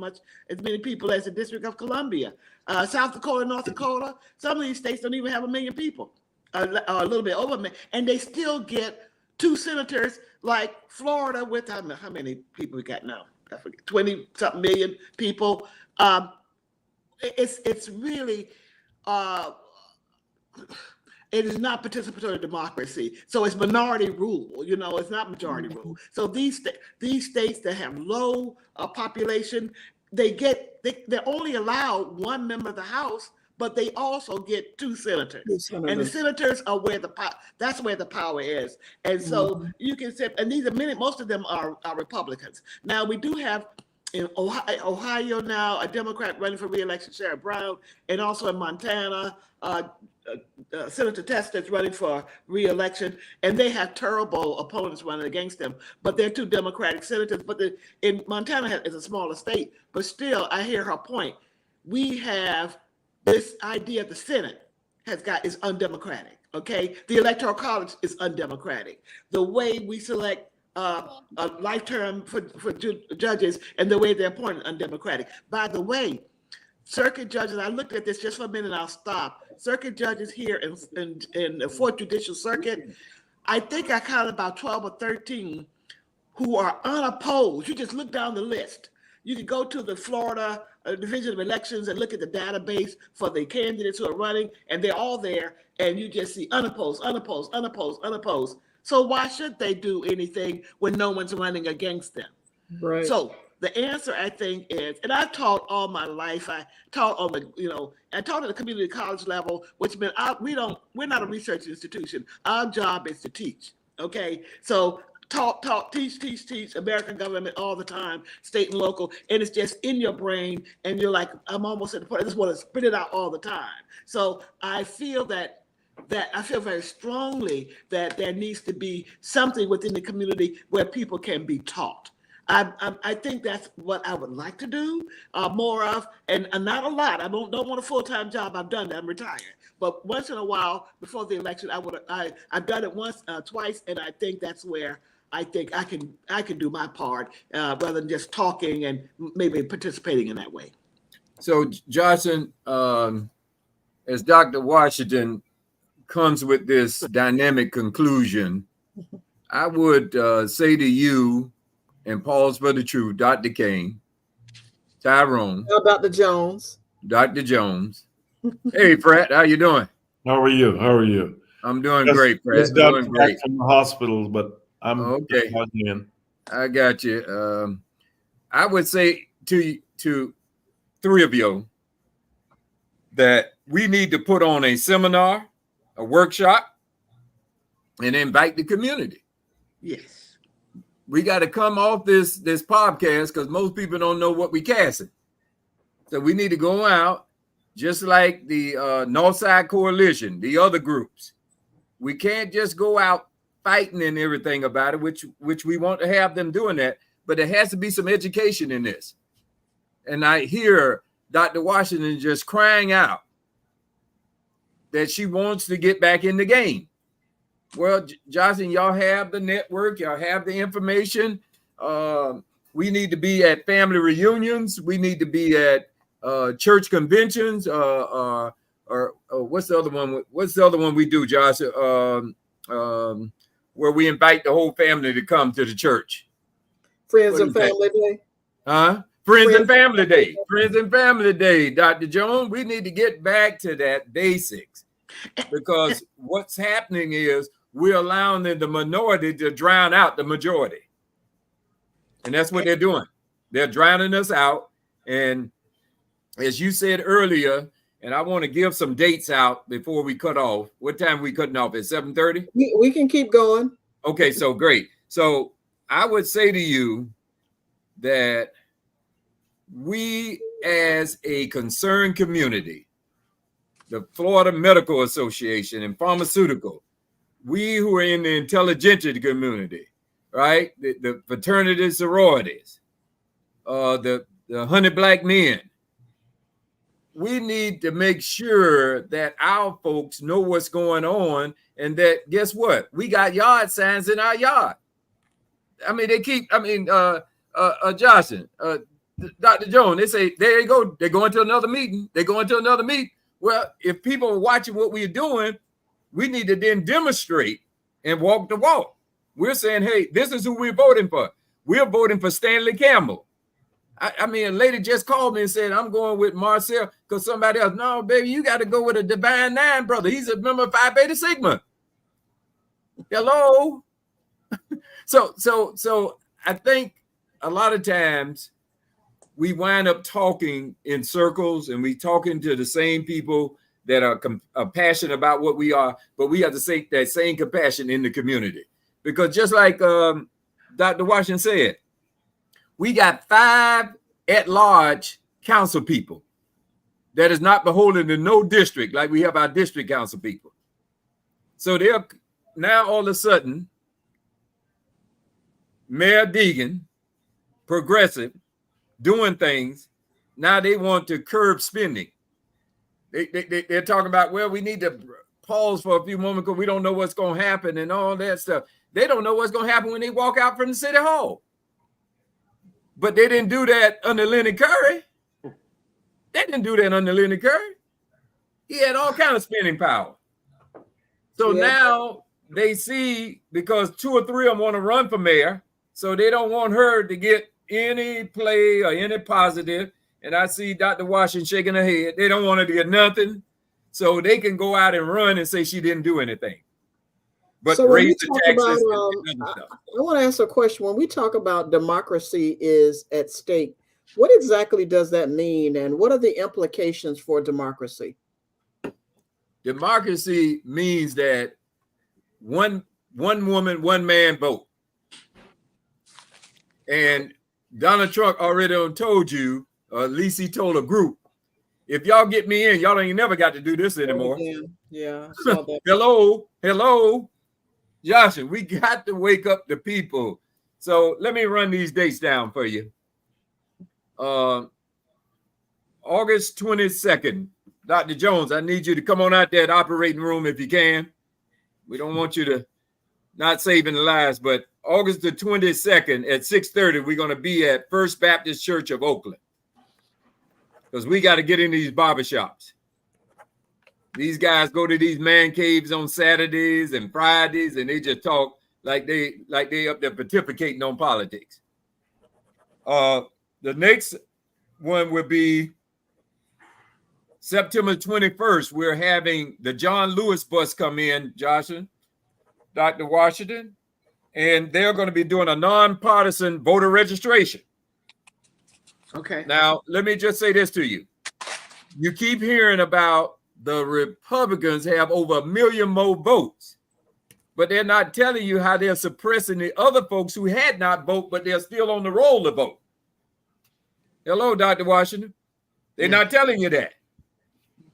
as many people as the District of Columbia. South Dakota, North Dakota, some of these states don't even have 1 million people, a little bit over 1 million, and they still get 2 senators, like Florida with, I don't know how many people we got now, I forget, 20-something million people. It's really, it is not participatory democracy. So it's minority rule, it's not majority rule. So these states that have low population, they're only allowed 1 member of the House, but they also get 2 senators. And the senators are that's where the power is. And so you can say, and most of them are Republicans. Now we do have in Ohio now a Democrat running for re-election, Sherrod Brown, and also in Montana, Senator Tester is running for re-election, and they have terrible opponents running against them. But they're 2 Democratic senators. But in Montana is a smaller state. But still, I hear her point. We have this idea the Senate is undemocratic. Okay, the Electoral College is undemocratic. The way we select a life term for judges and the way they're appointed undemocratic. By the way, circuit judges, I looked at this just for a minute, I'll stop. Circuit judges here in the 4th Judicial Circuit, I think I counted about 12 or 13 who are unopposed. You just look down the list. You can go to the Florida Division of Elections and look at the database for the candidates who are running, and they're all there, and you just see unopposed, unopposed, unopposed, unopposed. So why should they do anything when no one's running against them? Right. So the answer, I think, is, and I've taught all my life. I taught on I taught at the community college level, which meant we're not a research institution. Our job is to teach. Okay, so talk, teach, American government all the time, state and local, and it's just in your brain, and you're like, I'm almost at the point, I just want to spit it out all the time. So I feel that I feel very strongly that there needs to be something within the community where people can be taught. I think that's what I would like to do more of, and not a lot. I don't want a full-time job. I've done that. I'm retired. But once in a while, before the election, I've done it once, twice, and I think that's where I think I can do my part rather than just talking and maybe participating in that way. So, Johnson, as Dr. Washington comes with this dynamic conclusion, I would say to you, and pause for the truth, Dr. Kane, Tyrone, Dr. Jones. Dr. Jones. Hey, Pratt, how you doing? How are you? I'm doing great, Pratt. Just doing great from the hospital, but I'm okay. In. I got you. I would say to 3 of you that we need to put on a seminar, a workshop, and invite the community. Yes. We got to come off this podcast because most people don't know what we casting. So we need to go out, just like the Northside Coalition, the other groups. We can't just go out fighting and everything about it, which we want to have them doing that, but there has to be some education in this. And I hear Dr. Washington just crying out that she wants to get back in the game. Well, Johnson, y'all have the network, y'all have the information. We need to be at family reunions. We need to be at church conventions. Or what's the other one? What's the other one we do, Josh? Where we invite the whole family to come to the church. Friends and Family Day. Huh? Friends and Family Day. Friends and Family Day, Dr. Jones. We need to get back to that basics, because what's happening is we're allowing the minority to drown out the majority. And that's what they're doing. They're drowning us out. And as you said earlier, and I want to give some dates out before we cut off. What time are we cutting off? At 7:30? We can keep going. Okay, so great. So I would say to you that we, as a concerned community, the Florida Medical Association and Pharmaceutical, we who are in the intelligentsia community, right? The fraternities, sororities, the 100 Black men, we need to make sure that our folks know what's going on, and that, guess what? We got yard signs in our yard. I mean, Johnson, Dr. Jones, they say, there you go. They're going to another meeting. They're going to another meeting. Well, if people are watching what we're doing, we need to then demonstrate and walk the walk. We're saying, hey, this is who we're voting for. We're voting for Stanley Campbell. I mean, a lady just called me and said, I'm going with Marcel because somebody else. No, baby, you got to go with a Divine Nine brother. He's a member of Phi Beta Sigma. Hello. So I think a lot of times we wind up talking in circles and we talking to the same people that are passionate about what we are, but we have to say that same compassion in the community. Because just like Dr. Washington said, we got 5 at-large council people that is not beholden to no district like we have our district council people. So they're now all of a sudden, Mayor Deegan, progressive, doing things. Now they want to curb spending. They're talking about, well, we need to pause for a few moments because we don't know what's going to happen and all that stuff. They don't know what's going to happen when they walk out from the city hall. But they didn't do that under Lenny Curry. They didn't do that under Lenny Curry. He had all kind of spending power. So now they see, because 2 or 3 of them want to run for mayor, so they don't want her to get any play or any positive. And I see Dr. Washington shaking her head. They don't want her to get nothing. So they can go out and run and say she didn't do anything. But so raise the taxes. I want to ask a question. When we talk about democracy is at stake, what exactly does that mean? And what are the implications for democracy? Democracy means that one woman, one man vote. And Donald Trump already told you, or at least he told a group, if y'all get me in, y'all ain't never got to do this anymore. Yeah. I saw that. Hello. Joshua, we got to wake up the people. So let me run these dates down for you. August 22nd. Dr. Jones, I need you to come on out there at operating room if you can. We don't want you to not saving the lives, but August the 22nd at 6:30, we're going to be at First Baptist Church of Oakland. Because we got to get into these barbershops. These guys go to these man caves on Saturdays and Fridays, and they just talk like they up there pontificating on politics. The next one would be September 21st. We're having the John Lewis bus come in, Joshua, Dr. Washington, and they're going to be doing a nonpartisan voter registration. Okay. Now, let me just say this to you. You keep hearing about the Republicans have over 1 million more votes, but they're not telling you how they're suppressing the other folks who had not voted, but they're still on the roll to vote. Hello, Dr. Washington. They're not telling you that.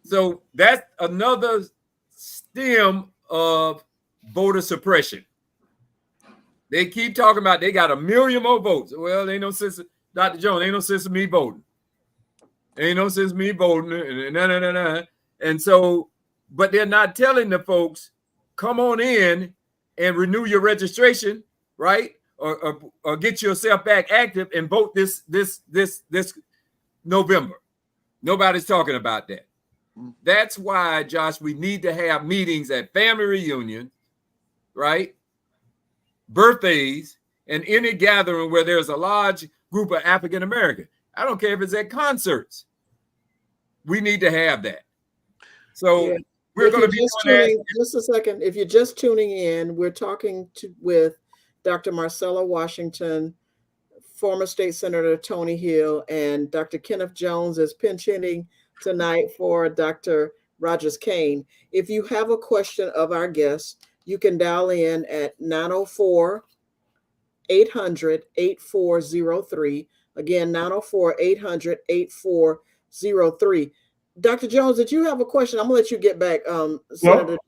So that's another stem of voter suppression. They keep talking about they got 1 million more votes. Well, ain't no sense, Dr. Jones, ain't no sense of me voting. Ain't no sense of me voting. And so, but they're not telling the folks, come on in and renew your registration, right? Or get yourself back active and vote this November. Nobody's talking about that. That's why, Josh, we need to have meetings at family reunions, right? Birthdays, and any gathering where there's a large group of African Americans. I don't care if it's at concerts. We need to have that. So we're going to be doing that. Just a second. If you're just tuning in, we're talking with Dr. Marcella Washington, former State Senator Tony Hill, and Dr. Kenneth Jones is pinch hitting tonight for Dr. Rogers Kane. If you have a question of our guests, you can dial in at 904-800-8403. Again, 904-800-8403. Dr. Jones, did you have a question? I'm gonna let you get back. Senator,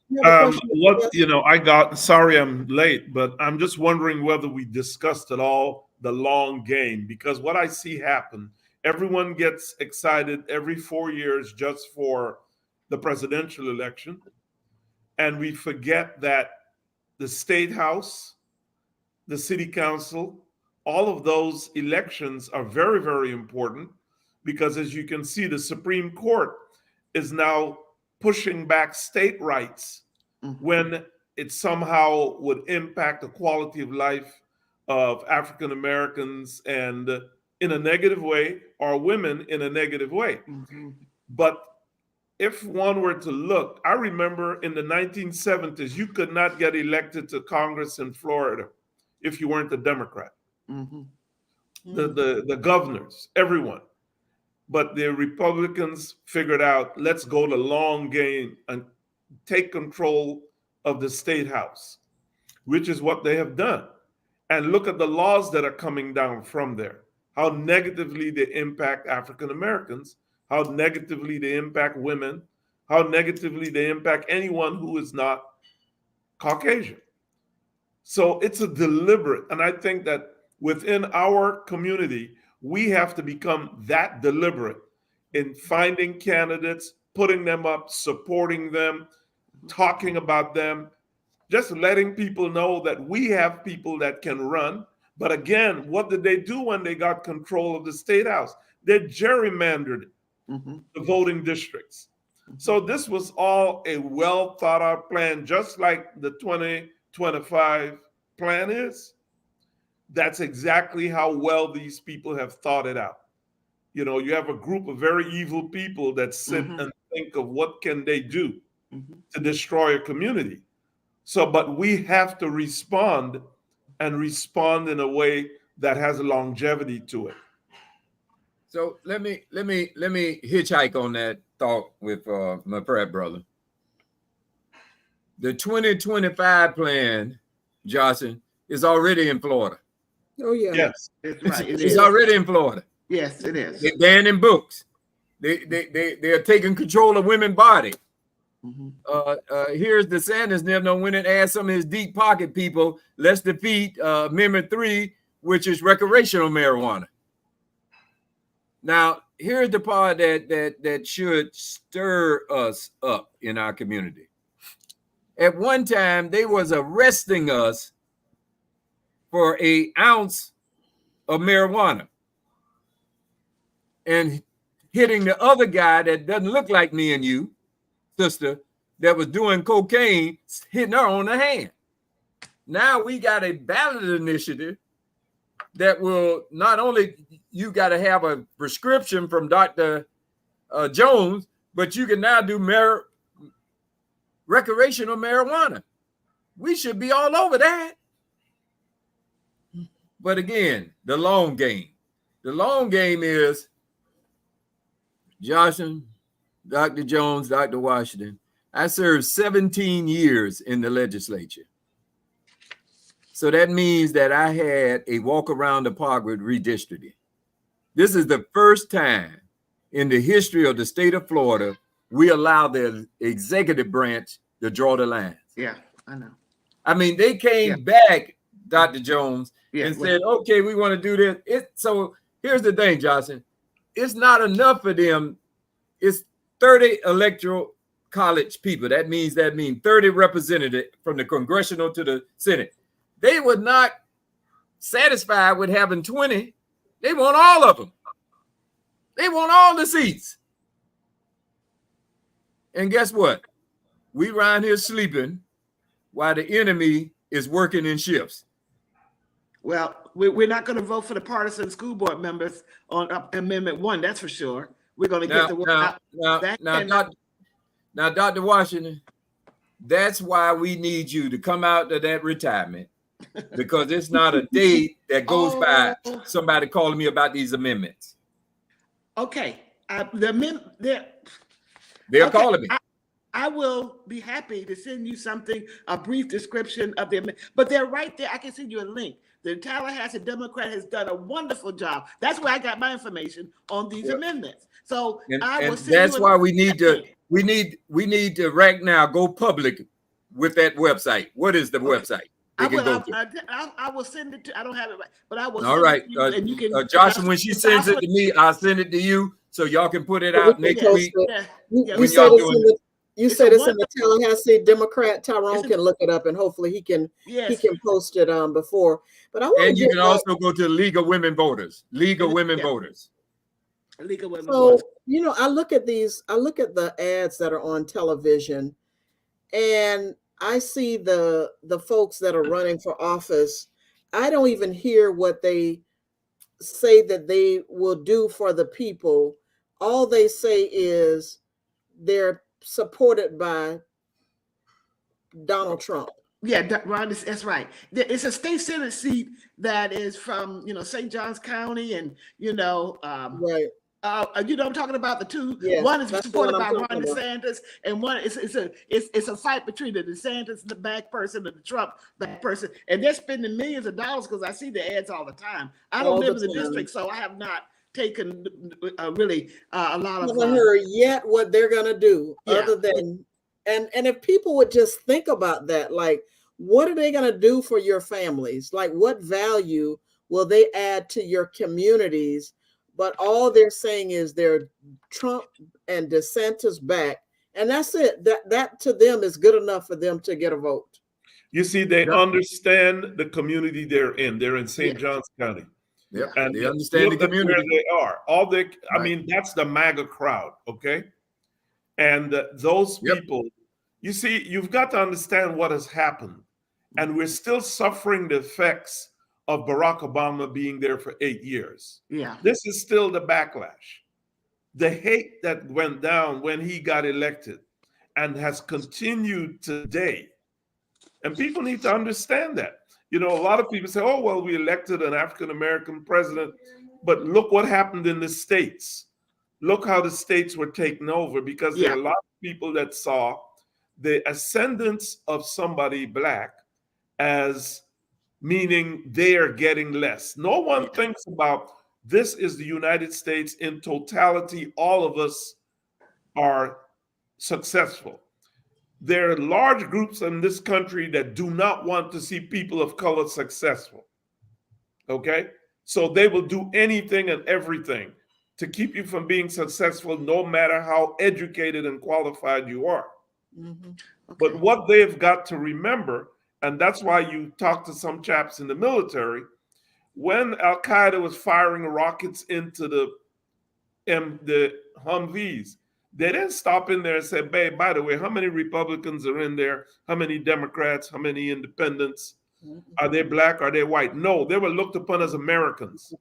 sorry I'm late, but I'm just wondering whether we discussed at all the long game, because what I see happen, everyone gets excited every 4 years just for the presidential election. And we forget that the State House, the City Council, all of those elections are very, very important because, as you can see, the Supreme Court is now pushing back state rights when it somehow would impact the quality of life of African Americans and in a negative way, or women in a negative way. But if one were to look, I remember in the 1970s, you could not get elected to Congress in Florida if you weren't a Democrat. The governors, everyone. But the Republicans figured out, let's go the long game and take control of the state house, which is what they have done. And look at the laws that are coming down from there, how negatively they impact African Americans, how negatively they impact women, how negatively they impact anyone who is not Caucasian. So it's a deliberate, and I think that within our community, we have to become that deliberate in finding candidates, putting them up, supporting them, talking about them, just letting people know that we have people that can run. But again, what did they do when they got control of the state house? They gerrymandered the voting districts. So this was all a well thought out plan, just like the 2025 plan is. That's exactly how well these people have thought it out. You know, you have a group of very evil people that sit and think of what can they do to destroy a community. So, but we have to respond and respond in a way that has a longevity to it. So let me hitchhike on that thought with my Pratt brother. The 2025 plan, Johnson, is already in Florida. Oh yeah. Yes. That's right. It's already in Florida. Yes, it is. They're banning books. They are taking control of women's body. Here's DeSantis never went and asked some of his deep pocket people, let's defeat Amendment 3, which is recreational marijuana. Now, here's the part that should stir us up in our community. At one time, they was arresting us for an ounce of marijuana and hitting the other guy that doesn't look like me and you, sister, that was doing cocaine, hitting her on the hand. Now we got a ballot initiative that will not only, you got to have a prescription from Dr. Jones, but you can now do recreational marijuana. We should be all over that. But again, the long game. The long game is Johnson, Dr. Jones, Dr. Washington. I served 17 years in the legislature. So that means that I had a walk around the park with redistricting. This is the first time in the history of the state of Florida we allow the executive branch to draw the lines. Yeah, I know. I mean, they came back, Dr. Jones, and said, okay, we want to do this. So here's the thing, Johnson. It's not enough for them. It's 30 electoral college people. That means 30 representatives from the congressional to the Senate. They were not satisfied with having 20. They want all of them. They want all the seats. And guess what? We around here sleeping while the enemy is working in shifts. Well, we're not going to vote for the partisan school board members on Amendment 1, that's for sure. We're going to get the word out. Now, Dr. Washington, that's why we need you to come out of that retirement, because it's not a day that goes by somebody calling me about these amendments. Okay. They're calling me. I will be happy to send you something, a brief description of the amendment, but they're right there. I can send you a link. The Tallahassee Democrat has done a wonderful job. That's where I got my information on these amendments. So I will send that's you why we need to right now go public with that website. What is the website? I will send it to. I don't have it right, but I will. All right, send it to you, and you can. Joshua, when she sends it to me, I'll send it to you so y'all can put it out next week. We said You It's said a it's in the Tallahassee Democrat. Tyrone It's a- can look it up, and hopefully he can Yes. post it before. But I want And to you get can back. also go to the League of Women Voters. League of Women Yeah. Voters. League of Women So, Voters. you know, I look at the ads that are on television, and I see the folks that are running for office. I don't even hear what they say that they will do for the people. All they say is they're supported by Donald Trump. Yeah, Ron, that's right. It's a state senate seat that is from St. Johns County, and Right. I'm talking about the two. Yes, One is that's the supported one by I'm Ron talking about. DeSantis, and one it's a fight between the DeSantis, the back person, and the Trump back person, and they're spending millions of dollars because I see the ads all the time. I don't All live the in the time. district, so I have not taken really a lot I of. haven't heard yet what they're gonna do, Yeah. other than and if people would just think about that, like, what are they gonna do for your families? Like, what value will they add to your communities? But all they're saying is they're Trump and DeSantis back, and that's it. That to them is good enough for them to get a vote. You see, they Yep. understand the community they're in. They're in St. Yeah. Johns County. Yep. And They understand the look at where community. they are. I Right. mean, that's the MAGA crowd, okay? And those Yep. people, you see, you've got to understand what has happened. And we're still suffering the effects of Barack Obama being there for 8 years. Yeah. This is still the backlash. The hate that went down when he got elected and has continued today. And people need to understand that. You know, a lot of people say, oh, well, we elected an African-American president, but look what happened in the states. Look how the states were taken over, because there are a lot of people that saw the ascendance of somebody Black as meaning they are getting less. No one thinks about this is the United States in totality. All of us are successful. There are large groups in this country that do not want to see people of color successful. Okay? So they will do anything and everything to keep you from being successful, no matter how educated and qualified you are. Mm-hmm. Okay. But what they've got to remember, and that's why you talk to some chaps in the military, when Al Qaeda was firing rockets into the Humvees, they didn't stop in there and say, "Babe, by the way, how many Republicans are in there? How many Democrats? How many independents? Are they Black? Are they white?" No, they were looked upon as Americans.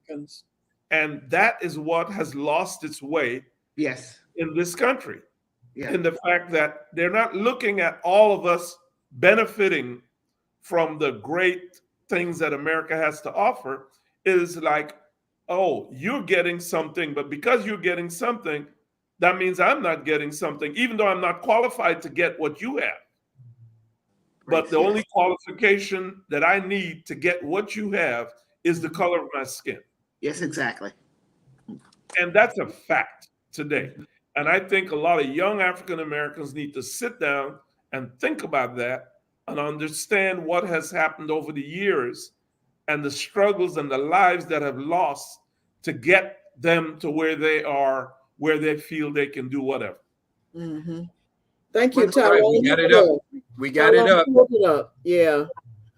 And that is what has lost its way Yes. in this country. Yeah. In the fact that they're not looking at all of us benefiting from the great things that America has to offer. It is like, oh, you're getting something, but because you're getting something, that means I'm not getting something, even though I'm not qualified to get what you have. But the only qualification that I need to get what you have is the color of my skin. Yes, exactly. And that's a fact today. And I think a lot of young African Americans need to sit down and think about that and understand what has happened over the years and the struggles and the lives that have lost to get them to where they are, where they feel they can do whatever. Mm-hmm. Thank you, That's right. Tyrone. We got it up. We got it up. Pulled it up. Yeah.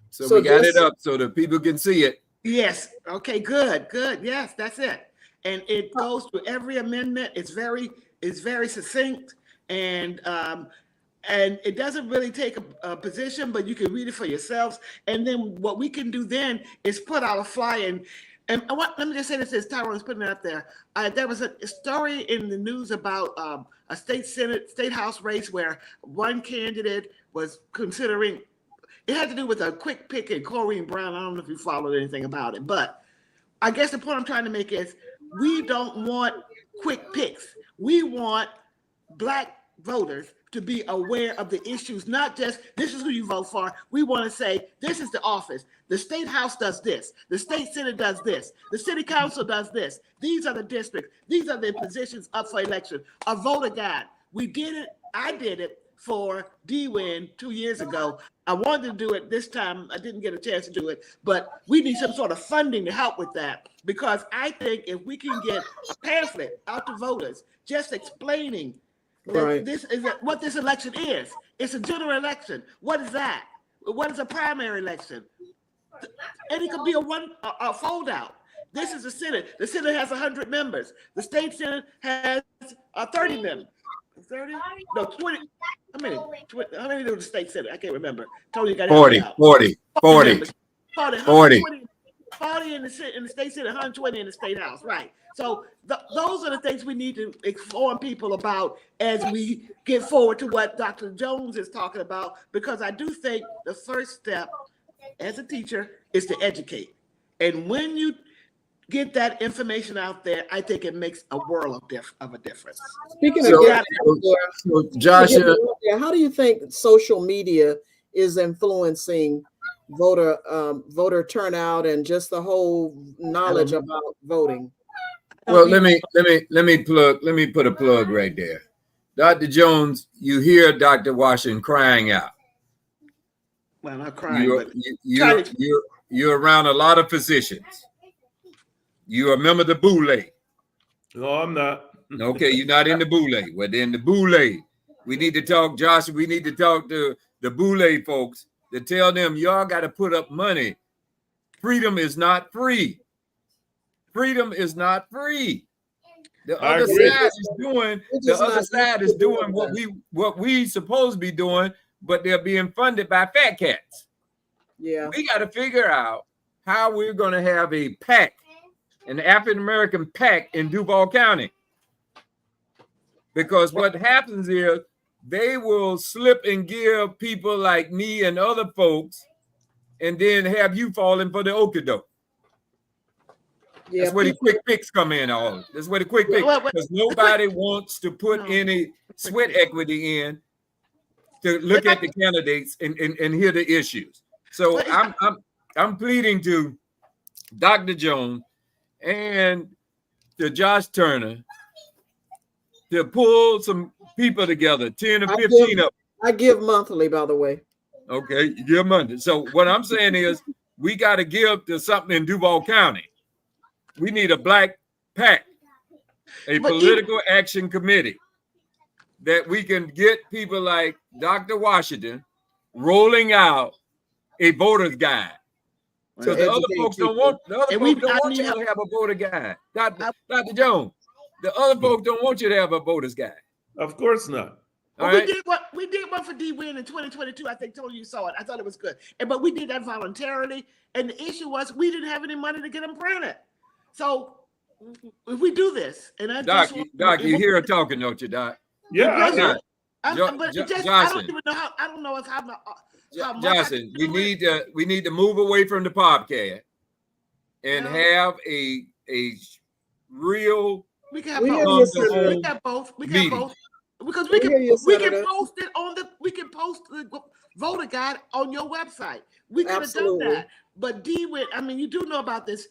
So So we got just- it up so that people can see it. Yes. Okay, good. Good. Yes, that's it. And it goes through every amendment. It's very succinct, and it doesn't really take a position, but you can read it for yourselves. And then what we can do then is put out a flyer. And let me just say this, as Tyrone's putting it up there. There was a story in the news about a state house race where one candidate was considering. It had to do with a quick pick and Corrine Brown. I don't know if you followed anything about it, but I guess the point I'm trying to make is we don't want quick picks. We want Black voters to be aware of the issues, not just this is who you vote for. We want to say this is the office. The state house does this. The state senate does this. The city council does this. These are the districts. These are the positions up for election. A voter guide. We did it. I did it for DWIN 2 years ago. I wanted to do it this time. I didn't get a chance to do it, but we need some sort of funding to help with that, because I think if we can get a pamphlet out to voters just explaining Right. This is what this election is. It's a general election. What is that? What is a primary election? And it could be a fold out. This is the Senate. The Senate has 100 members. The state Senate has 30 members. 30? No, 20. How many do the state Senate? I can't remember. Tony got 40 in the state Senate, 120 in the state house, right? So those are the things we need to inform people about as we get forward to what Dr. Jones is talking about, because I do think the first step as a teacher is to educate. And when you get that information out there, I think it makes a world of a difference. Speaking of Josh, how do you think social media is influencing voter turnout and just the whole knowledge about voting? well, let me put a plug right there. Dr. Jones, you hear Dr. Washington crying out. Well, not crying, You're around a lot of physicians. You remember the Boule. No, I'm not. Okay, you're not in the Boule. Well, then the Boule. We need to talk, Josh. We need to talk to the Boule folks to tell them y'all got to put up money. Freedom is not free. Freedom is not free. The other side is doing what we supposed to be doing, but they're being funded by fat cats. Yeah. We got to figure out how we're going to have a PAC, an African-American PAC in Duval County. Because what happens is they will slip and give people like me and other folks and then have you falling for the okie-doke. Yeah, that's where the quick picks come in. That's where the quick picks, because nobody wants to put any sweat equity in to look at the candidates and hear the issues. So I'm pleading to Dr. Jones and to Josh Turner to pull some people together, 10 or 15 of them. I give monthly, by the way. Okay, you give monthly. So what I'm saying is we got to give to something in Duval County. We need a black PAC, a political action committee that we can get people like Dr. Washington rolling out a voter's guide. So the other folks don't want you to have a voter guide. Dr. Jones, the other folks don't want you to have a voter's guide. Of course not. Well, we did one for D-Win in 2022. I think, Tony, you saw it. I thought it was good. But we did that voluntarily. And the issue was we didn't have any money to get them printed. So if we do this, and Doc, you hear her talking, don't you, Doc? Yeah. I don't even know how. I don't know how Johnson, we need to move away from the podcast and have a real. We can have both. Because we can post it on the voter guide on your website. We could have done that. But D-Win, I mean, you do know about this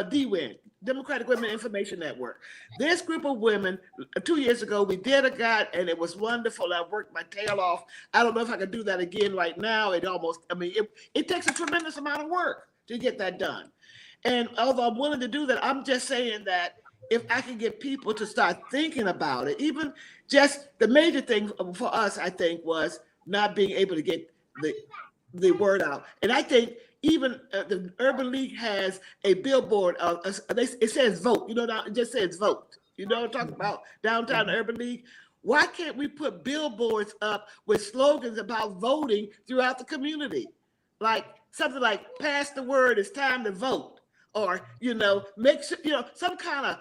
D-Win, Democratic Women Information Network. This group of women, 2 years ago, we did a guide and it was wonderful. I worked my tail off. I don't know if I could do that again right now. It takes a tremendous amount of work to get that done. And although I'm willing to do that, I'm just saying that if I can get people to start thinking about it, even just the major thing for us, I think, was not being able to get the word out. And I think even the Urban League has a billboard. It says vote. It just says vote. You know what I'm talking about? Downtown the Urban League. Why can't we put billboards up with slogans about voting throughout the community? Like something like pass the word, it's time to vote. Or, make sure, some kind of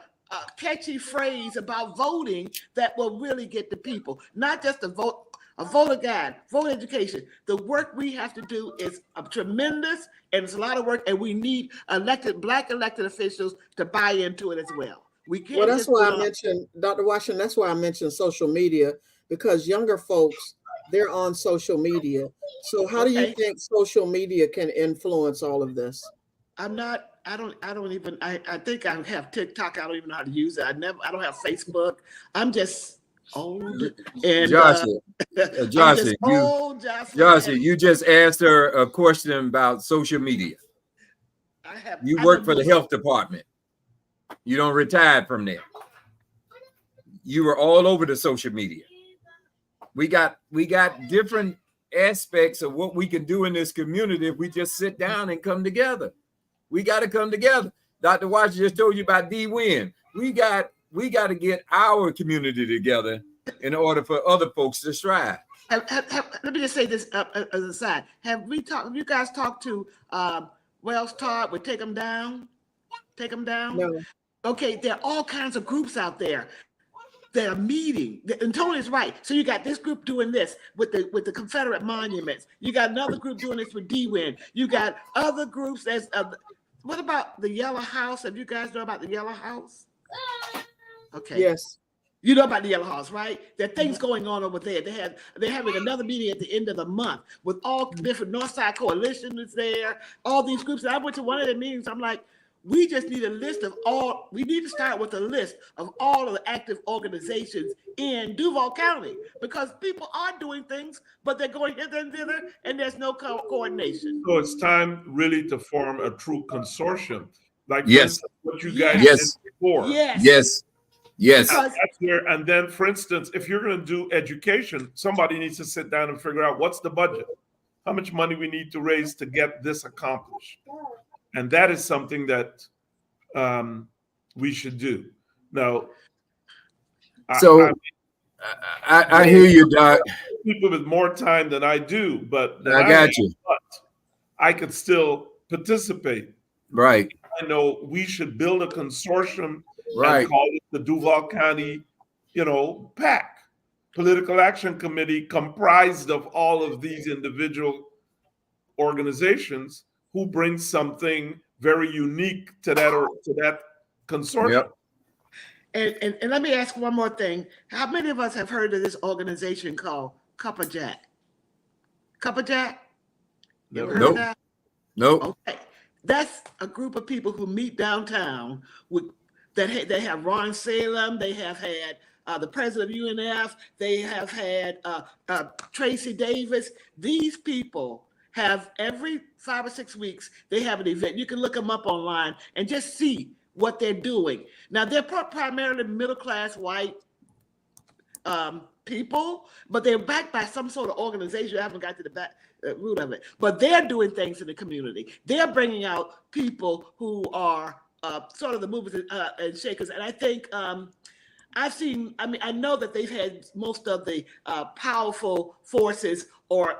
catchy phrase about voting that will really get the people, not just a voter guide, voter education. The work we have to do is tremendous, and it's a lot of work, and we need black elected officials to buy into it as well. We can't. Well, that's why I mentioned, Dr. Washington, that's why I mentioned social media, because younger folks, they're on social media. So how do you think social media can influence all of this? I think I have TikTok. I don't even know how to use it. I don't have Facebook. I'm just old. And Jocelyn, you just asked her a question about social media. You work for the health department. You don't retire from there. You were all over the social media. We got different aspects of what we can do in this community if we just sit down and come together. We got to come together. Dr. Washington just told you about D-Win. We got to get our community together in order for other folks to strive. Let me just say this as a side. Have you guys talked to Wells Todd with Take 'em Down? Take 'em Down? No. Okay, there are all kinds of groups out there that are meeting. And Tony's right. So you got this group doing this with the Confederate monuments. You got another group doing this with D-Win. You got other groups that's what about the Yellow House? Have you guys know about the Yellow House? Okay. Yes. You know about the Yellow House, right? There are things going on over there. They're having another meeting at the end of the month with all different Northside Coalition is there, all these groups. And I went to one of the meetings. I'm like, we just need a list of all. We need to start with a list of all of the active organizations in Duval County because people are doing things, but they're going hither and thither, and there's no coordination. So it's time really to form a true consortium, like Yes. what you guys Yes. did before. Yes. Yes. That's where, and then, for instance, if you're going to do education, somebody needs to sit down and figure out what's the budget, how much money we need to raise to get this accomplished, and that is something that we should do. Now, So I hear you, Doc. people with more time than I do, but I got you. but I could still participate. Right. I know we should build a consortium Right. and call it the Duval County, PAC, Political Action Committee, comprised of all of these individual organizations who bring something very unique to that consortium. Yep. And let me ask one more thing. How many of us have heard of this organization called Cuppa Jack? Cuppa Jack? You ever heard Nope. of that? Nope. Okay. That's a group of people who meet downtown they have Ron Salem, they have had the president of UNF, they have had Tracy Davis. These people have every 5 or 6 weeks, they have an event. You can look them up online and just see what they're doing. Now, they're primarily middle-class white people, but they're backed by some sort of organization. I haven't got to the root of it, but they're doing things in the community. They're bringing out people who are sort of the movers and shakers. And I think I know that they've had most of the powerful forces or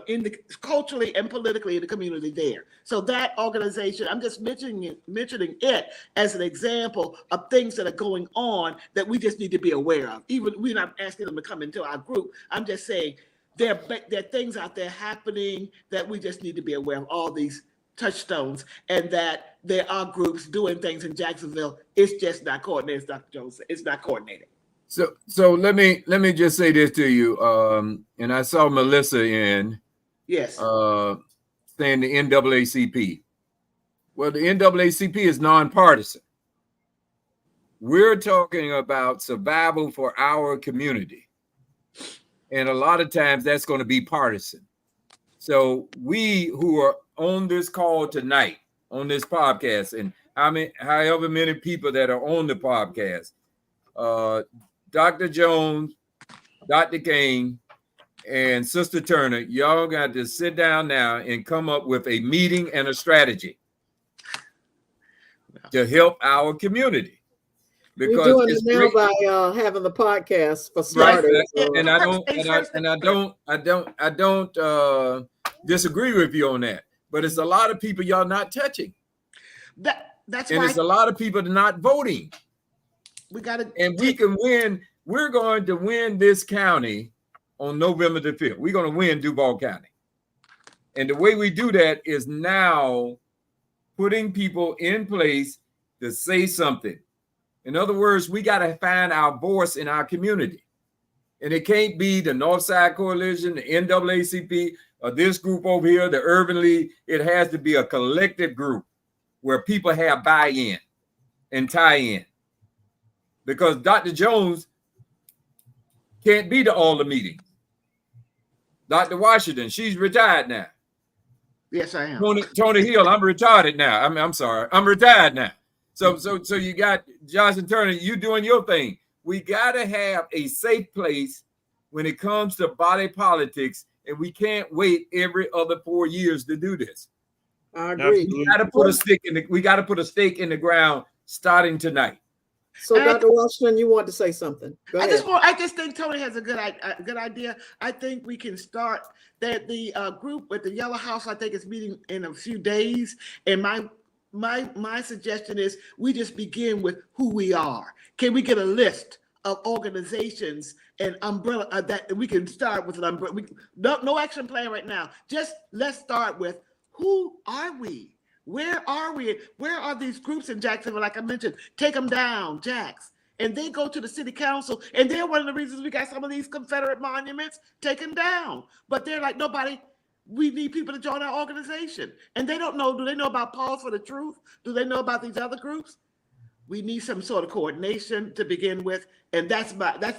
in the culturally and politically in the community there. So that organization, I'm just mentioning it as an example of things that are going on that we just need to be aware of. Even we're not asking them to come into our group. I'm just saying there are things out there happening that we just need to be aware of, all these touchstones, and that there are groups doing things in Jacksonville. It's just not coordinated, as Dr. Jones said. It's not coordinated. So let me just say this to you. And I saw Melissa in Yes. saying the NAACP. Well, the NAACP is nonpartisan. We're talking about survival for our community. And a lot of times that's going to be partisan. So we who are on this call tonight, on this podcast, and however many people that are on the podcast, Dr. Jones, Dr. King, and Sister Turner, y'all got to sit down now and come up with a meeting and a strategy to help our community. We're doing it now by having the podcast for starters. Right. And I don't disagree with you on that. But it's a lot of people y'all not touching. That's and why it's a lot of people not voting. We got to, and we can win. We're going to win this county on November the 5th. We're going to win Duval County. And the way we do that is now putting people in place to say something. In other words, we got to find our voice in our community. And it can't be the Northside Coalition, the NAACP, or this group over here, the Urban League. It has to be a collective group where people have buy-in and tie-in. Because Dr. Jones can't be to all the meetings. Dr. Washington, she's retired now. Yes, I am. Tony Hill, I'm retarded now. I'm sorry. I'm retired now. So you got Johnson Turner, you doing your thing. We got to have a safe place when it comes to body politics, and we can't wait every other 4 years to do this. I agree. We got to put a stake in the ground starting tonight. So, Dr. Washington, you want to say something? Go ahead. I just think Tony has a good idea. I think we can start that the group with the Yellow House, I think, is meeting in a few days. And my suggestion is we just begin with who we are. Can we get a list of organizations and umbrella that we can start with an umbrella? No action plan right now. Just let's start with who are we? Where are we? Where are these groups in Jacksonville? Like I mentioned, Take Them Down, Jax. And they go to the city council, and they're one of the reasons we got some of these Confederate monuments taken down. But they're like, nobody, we need people to join our organization. And they don't know, do they know about Pause for the Truth? Do they know about these other groups? We need some sort of coordination to begin with. And that's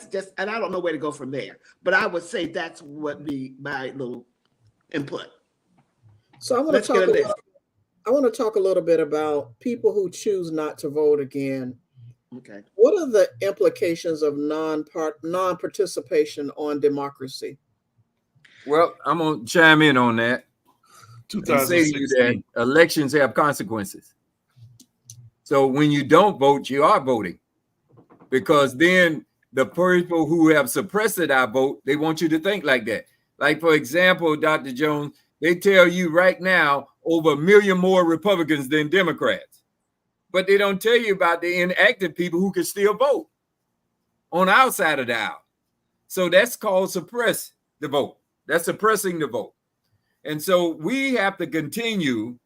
just, and I don't know where to go from there. But I would say that's what be my little input. So I want to talk a little bit about people who choose not to vote again. Okay. What are the implications of non-participation on democracy? Well, I'm going to chime in on that and say to you that elections have consequences. So when you don't vote, you are voting, because then the people who have suppressed our vote, they want you to think like that. Like, for example, Dr. Jones, they tell you right now over 1 million more Republicans than Democrats, but they don't tell you about the inactive people who can still vote on our side of the aisle. So that's called suppress the vote. That's suppressing the vote. And so we have to continue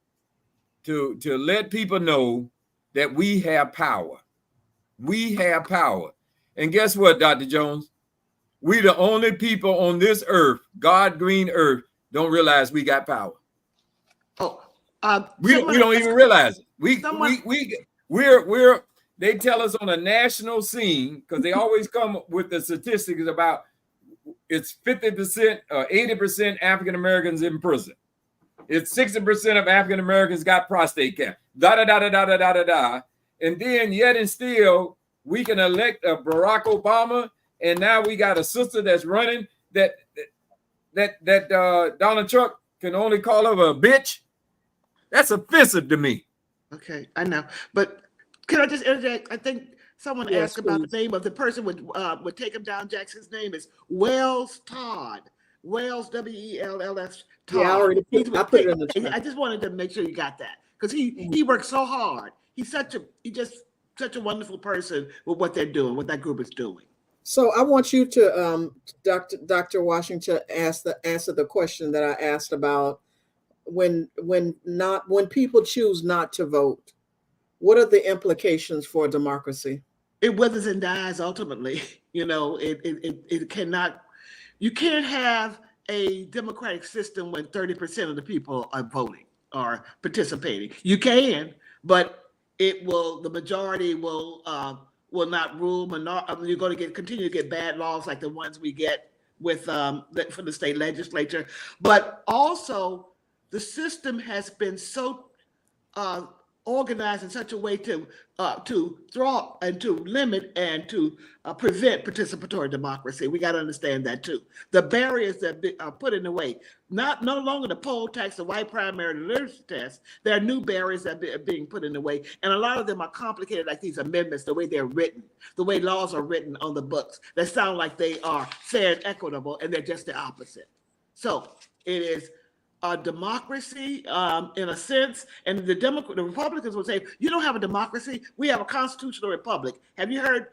to let people know that we have power. We have power. And guess what, Dr. Jones? We the only people on this earth, God green earth, don't realize we got power. Oh, we don't even realize it. We're they tell us on a national scene, because they always come with the statistics about it's 50% or 80% African Americans in prison. It's 60% of African Americans got prostate cancer. And then yet and still we can elect a Barack Obama, and now we got a sister that's running that Donald Trump can only call her a bitch. That's offensive to me. Okay, I know. But can I just interject? I think someone asked about the name of the person would Take Him Down. Jackson's name is Wells Todd. Wells, W-E-L-L-S, Todd. Yeah, I put it in the chat. I just wanted to make sure you got that, because he works so hard. He's such a wonderful person with what they're doing, what that group is doing. So I want you to, Dr. Washington, answer the question that I asked about when people choose not to vote. What are the implications for democracy? It withers and dies ultimately. You know, it cannot. You can't have a democratic system when 30% of the people are voting or participating. You can, but the majority will not rule. You're going to continue to get bad laws like the ones we get with from the state legislature. But also, the system has been so organized in such a way to thwart and to limit and to prevent participatory democracy. We got to understand that too. The barriers that are put in the way, no longer the poll tax, the white primary, the literacy test. There are new barriers that are being put in the way, and a lot of them are complicated, like these amendments, the way they're written, the way laws are written on the books. They sound like they are fair and equitable, and they're just the opposite. So it is a democracy in a sense, and the Republicans will say, you don't have a democracy, we have a constitutional republic. Have you heard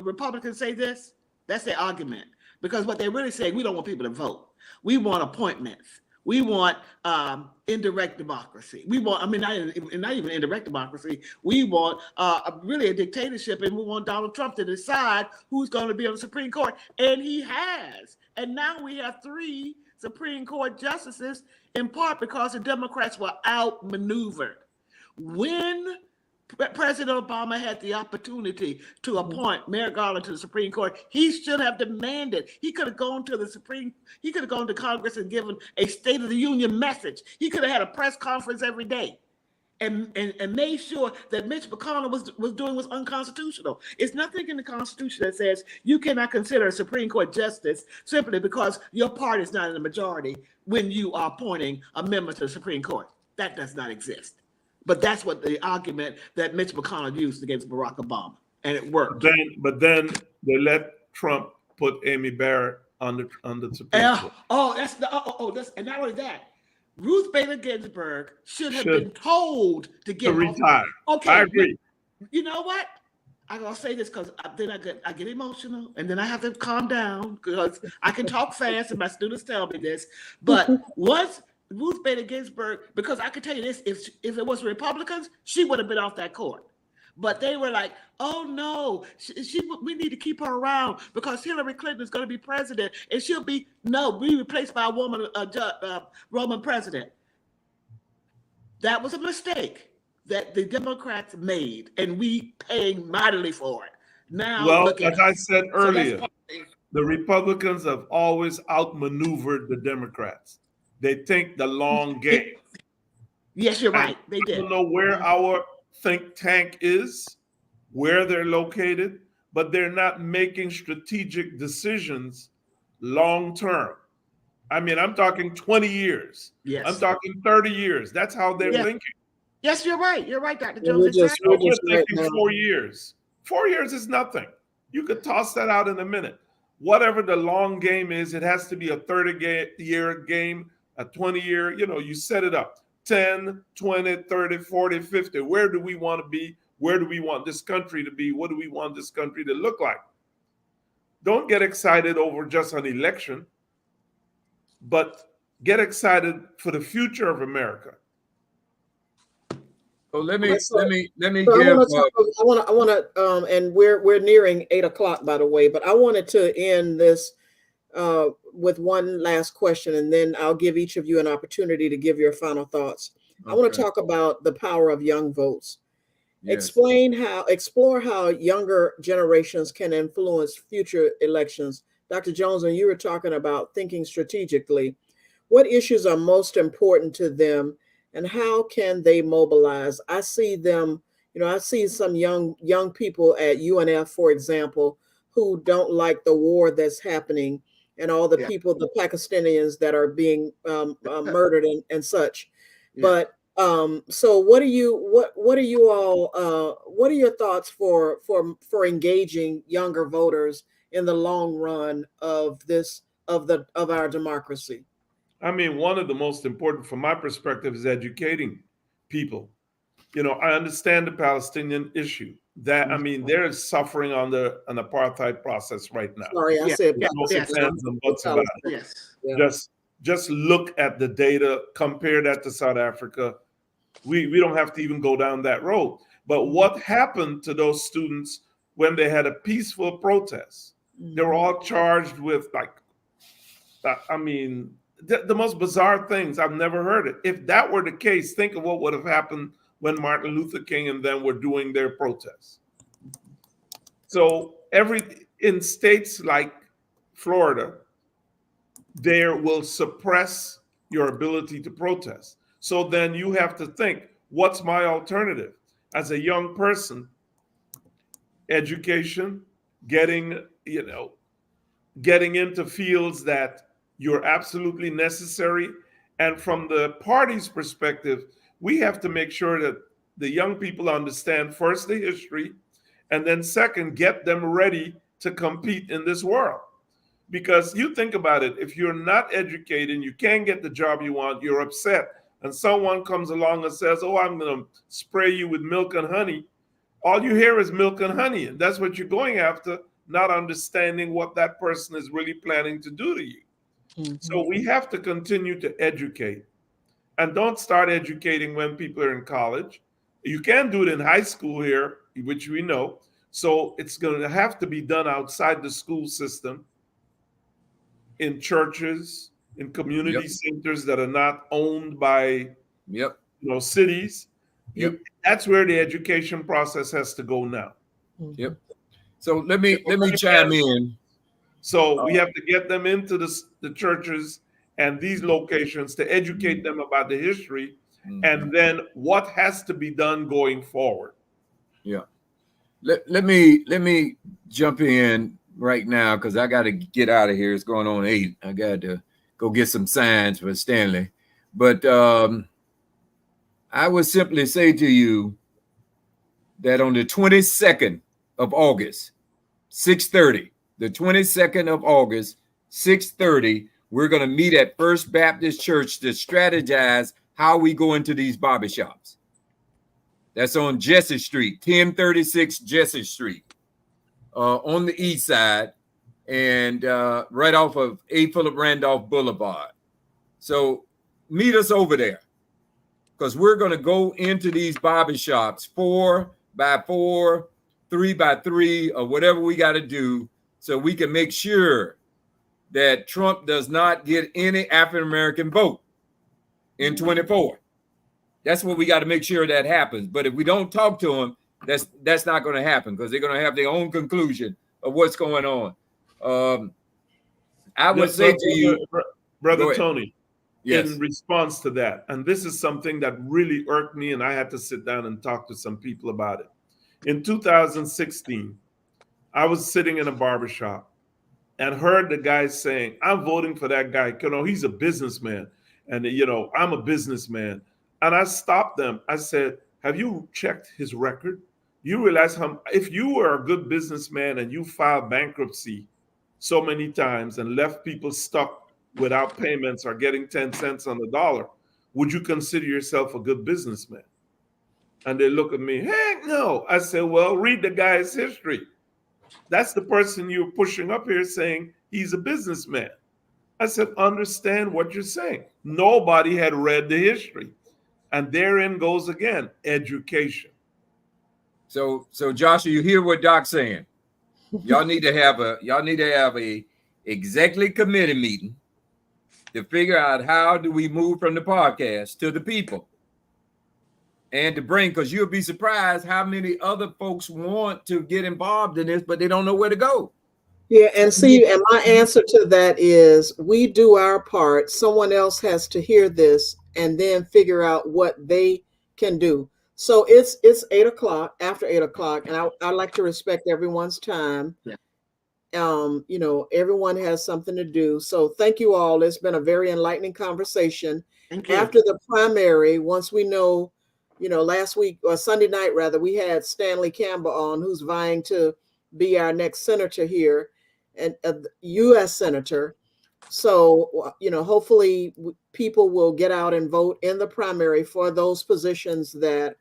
Republicans say this? That's their argument, because what they're really saying, we don't want people to vote. We want appointments. We want indirect democracy. We want, not even indirect democracy. We want really a dictatorship, and we want Donald Trump to decide who's going to be on the Supreme Court, and he has. And now we have 3 Supreme Court justices, in part because the Democrats were outmaneuvered. When President Obama had the opportunity to appoint Merrick Garland to the Supreme Court, he should have demanded. He could have gone to Congress and given a State of the Union message. He could have had a press conference every day and made sure that Mitch McConnell was doing was unconstitutional. It's nothing in the Constitution that says you cannot consider a Supreme Court justice simply because your party is not in the majority when you are appointing a member to the Supreme Court. That does not exist. But that's what the argument that Mitch McConnell used against Barack Obama, and it worked. But then they let Trump put Amy Barrett on the Supreme Court. And not only that, Ruth Bader Ginsburg should have been told to get retire. Okay, I agree. You know what? I'm gonna say this because then I get emotional, and then I have to calm down because I can talk fast, and my students tell me this. But once Ruth Bader Ginsburg, because I can tell you this, if it was Republicans, she would have been off that court. But they were like, oh no, we need to keep her around because Hillary Clinton is going to be president and she'll be replaced by a woman, Roman president. That was a mistake that the Democrats made, and we paying mightily for it. Now, well, as I said earlier, the Republicans have always outmaneuvered the Democrats. They think the long game. Yes, you're right. They did. I don't know where our think tank is, where they're located, but they're not making strategic decisions long term. I mean, I'm talking 20 years. Yes. I'm talking 30 years. That's how they're thinking. Yes, you're right. You're right, Dr. Jones. We're thinking 4 years. 4 years is nothing. You could toss that out in a minute. Whatever the long game is, it has to be a 30-year game, a 20-year, you set it up. 10, 20, 30, 40, 50. Where do we want to be? Where do we want this country to be? What do we want this country to look like? Don't get excited over just an election, but get excited for the future of America. So let me So give. I want to, and we're nearing 8:00, by the way, but I wanted to end this with one last question, and then I'll give each of you an opportunity to give your final thoughts. I want to talk about the power of young votes. Yes. Explore how younger generations can influence future elections. Dr. Jones, when you were talking about thinking strategically, what issues are most important to them and how can they mobilize? I see them, I see some young people at UNF, for example, who don't like the war that's happening and all the people, the Pakistanians that are being murdered and such. Yeah. But so what are your thoughts for engaging younger voters in the long run of our democracy? I mean, one of the most important from my perspective is educating people. I understand the Palestinian issue. That, I mean, they're suffering on an apartheid process right now. Sorry, I said Yes. Just look at the data, compare that to South Africa. We don't have to even go down that road. But what happened to those students when they had a peaceful protest? They were all charged with the most bizarre things. I've never heard it. If that were the case, think of what would have happened when Martin Luther King and them were doing their protests. So in states like Florida, they will suppress your ability to protest. So then you have to think, what's my alternative? As a young person, education, getting into fields that you're absolutely necessary. And from the party's perspective, we have to make sure that the young people understand first the history, and then second, get them ready to compete in this world. Because you think about it, if you're not educated, you can't get the job you want, you're upset, and someone comes along and says, oh, I'm going to spray you with milk and honey. All you hear is milk and honey, and that's what you're going after, not understanding what that person is really planning to do to you. Mm-hmm. So we have to continue to educate. And don't start educating when people are in college. You can do it in high school here, which we know. So it's going to have to be done outside the school system, in churches, in community centers that are not owned by cities. That's where the education process has to go now. Yep. So let me chime in. So we have to get them into the churches and these locations to educate them about the history and then what has to be done going forward. Yeah. Let me jump in right now because I got to get out of here. It's going on 8. I got to go get some signs for Stanley. But I would simply say to you that on the 22nd of August, 6:30, the 22nd of August, 6:30, we're going to meet at First Baptist Church to strategize how we go into these barbershops. That's on Jesse Street, 1036 Jesse Street, on the east side, and right off of A. Philip Randolph Boulevard. So meet us over there, because we're going to go into these barbershops 4x4, 3x3, or whatever we got to do so we can make sure that Trump does not get any African-American vote in 24. That's what we got to make sure that happens. But if we don't talk to them, that's not going to happen, because they're going to have their own conclusion of what's going on. I would say to you, Brother Tony, yes, in response to that, and this is something that really irked me, and I had to sit down and talk to some people about it. In 2016, I was sitting in a barbershop and heard the guy saying, I'm voting for that guy. You know, he's a businessman. And, you know, I'm a businessman. And I stopped them. I said, have you checked his record? You realize if you were a good businessman and you filed bankruptcy so many times and left people stuck without payments or getting 10 cents on the dollar, would you consider yourself a good businessman? And they look at me, heck no. I said, well, read the guy's history. That's the person you're pushing up here saying he's a businessman. I said, understand what you're saying. Nobody had read the history. And therein goes again, education. So Joshua, you hear what Doc's saying. Y'all need to have a executive committee meeting to figure out how do we move from the podcast to the people. And to bring, because you'll be surprised how many other folks want to get involved in this, but they don't know where to go. Yeah, and see, and my answer to that is we do our part. Someone else has to hear this and then figure out what they can do. So it's 8 o'clock, after 8 o'clock, and I like to respect everyone's time. Yeah. You know, everyone has something to do. So thank you all. It's been a very enlightening conversation. Thank you. After the primary, once we know, you know, last week or Sunday night rather, we had Stanley Campbell on, who's vying to be our next senator here, and U.S. senator. So, you know, hopefully people will get out and vote in the primary for those positions that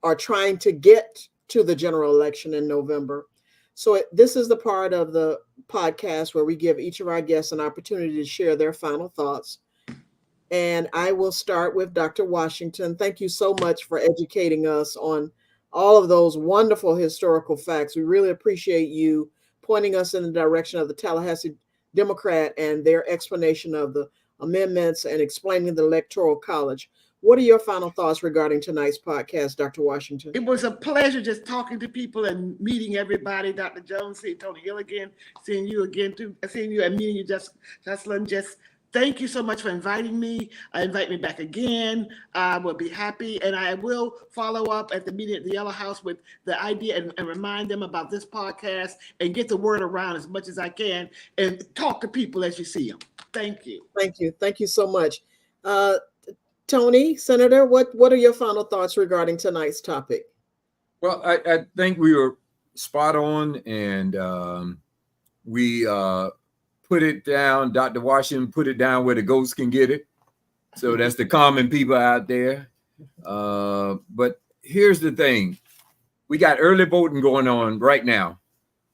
are trying to get to the general election in November. So this is the part of the podcast where we give each of our guests an opportunity to share their final thoughts. And I will start with Dr. Washington. Thank you so much for educating us on all of those wonderful historical facts. We really appreciate you pointing us in the direction of the Tallahassee Democrat and their explanation of the amendments and explaining the Electoral College. What are your final thoughts regarding tonight's podcast, Dr. Washington? It was a pleasure just talking to people and meeting everybody. Dr. Jones, seeing Tony Hill again, seeing you again too, seeing you and meeting you, Jocelyn. Just thank you so much for inviting me. Invite me back again. I will be happy, and I will follow up at the meeting at the Yellow House with the idea and remind them about this podcast and get the word around as much as I can and talk to people as you see them. Thank you. Thank you. Thank you so much. Tony, Senator, what are your final thoughts regarding tonight's topic? Well, I think we were spot on, and we put it down. Dr. Washington put it down where the ghosts can get it. So that's the common people out there. But here's the thing. We got early voting going on right now.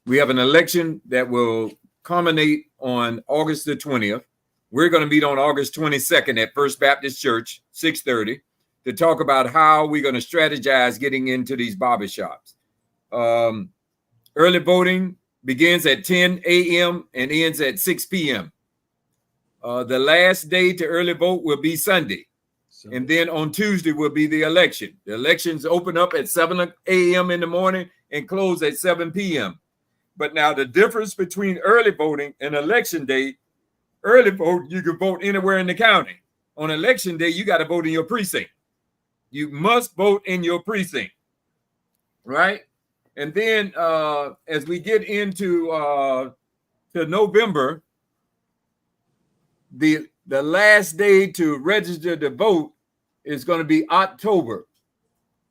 We have an election that will culminate on August the 20th. We're going to meet on August 22nd at First Baptist Church, 6:30, to talk about how we're going to strategize getting into these barbershops. Early voting begins at 10 a.m. and ends at 6 p.m. The last day to early vote will be Sunday. And then on Tuesday will be the election. The elections open up at 7 a.m. in the morning and close at 7 p.m. But now the difference between early voting and election day, early vote, you can vote anywhere in the county. On election day, you got to vote in your precinct. You must vote in your precinct, right? And then as we get into to November, the last day to register to vote is going to be October.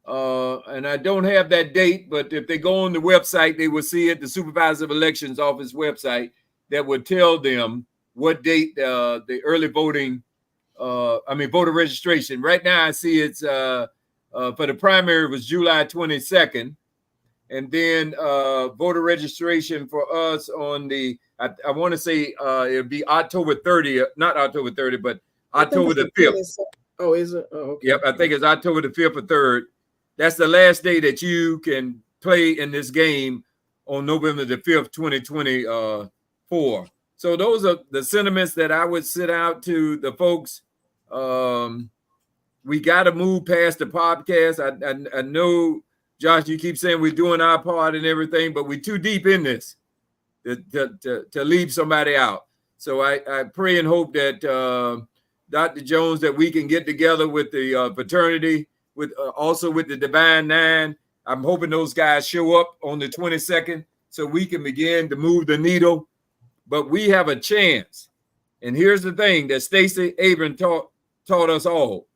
And I don't have that date, but if they go on the website, they will see it, the Supervisor of Elections Office website, that would tell them what date the early voting, voter registration. Right now, I see it's for the primary it was July 22nd. And then voter registration for us on the, I want to say it'll be October 30th, not October 30th, but October the 5th. Oh, is it? Oh, okay. Yep, I think it's October the 5th or 3rd. That's the last day that you can play in this game on November the 5th, 2024. So those are the sentiments that I would sit out to the folks. We got to move past the podcast. I know, Josh, you keep saying we're doing our part and everything, but we're too deep in this to leave somebody out. So I pray and hope that Dr. Jones, that we can get together with the fraternity, with also with the Divine Nine. I'm hoping those guys show up on the 22nd so we can begin to move the needle. But we have a chance. And here's the thing that Stacey Abrams taught us all.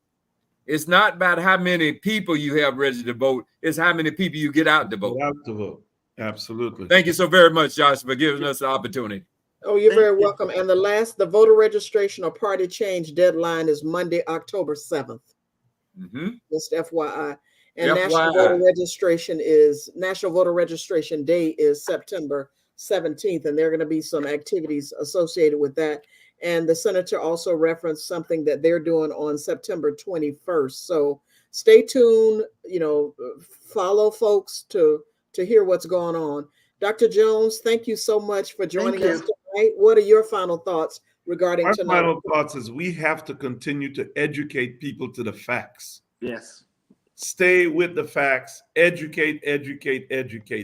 It's not about how many people you have registered to vote. It's how many people you get out to vote. Get out to vote. Absolutely. Thank you so very much, Josh, for giving us the opportunity. Oh, you're very welcome. And the voter registration or party change deadline is Monday, October 7th. Just FYI. And National Voter Registration Day is September 17th. And there are going to be some activities associated with that. And the senator also referenced something that they're doing on September 21st. So stay tuned, follow folks to hear what's going on. Dr. Jones, thank you so much for joining us tonight. What are your final thoughts regarding Our tonight? final thoughts is we have to continue to educate people to the facts. Yes. Stay with the facts, educate,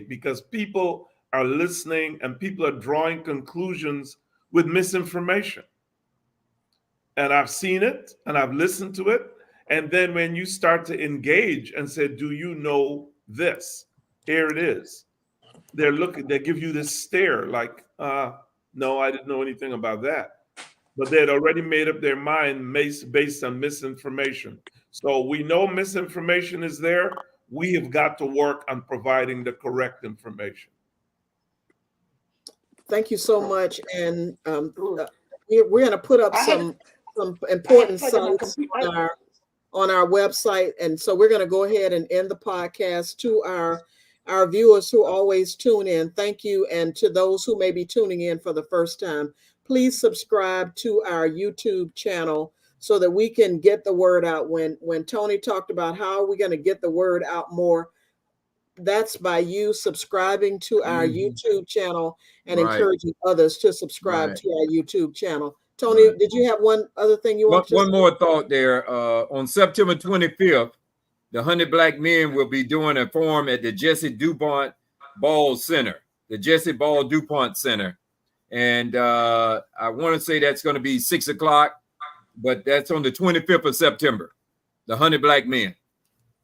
because people are listening and people are drawing conclusions with misinformation. And I've seen it and I've listened to it. And then when you start to engage and say, do you know this? Here it is. They give you this stare like, no, I didn't know anything about that. But they had already made up their mind based on misinformation. So we know misinformation is there. We have got to work on providing the correct information. Thank you so much. And we're going to put up some important sites on our website. And so we're going to go ahead and end the podcast. To our viewers who always tune in, thank you. And to those who may be tuning in for the first time, please subscribe to our YouTube channel so that we can get the word out. When Tony talked about how are we going to get the word out more, that's by you subscribing to our YouTube channel and encouraging others to subscribe to our YouTube channel. Tony, did you have one other thing you want to say? One more thought there. On September 25th, the 100 Black Men will be doing a forum at the Jesse DuPont Ball Center, the Jesse Ball DuPont Center. And I want to say that's going to be 6 o'clock, but that's on the 25th of September, the 100 Black Men.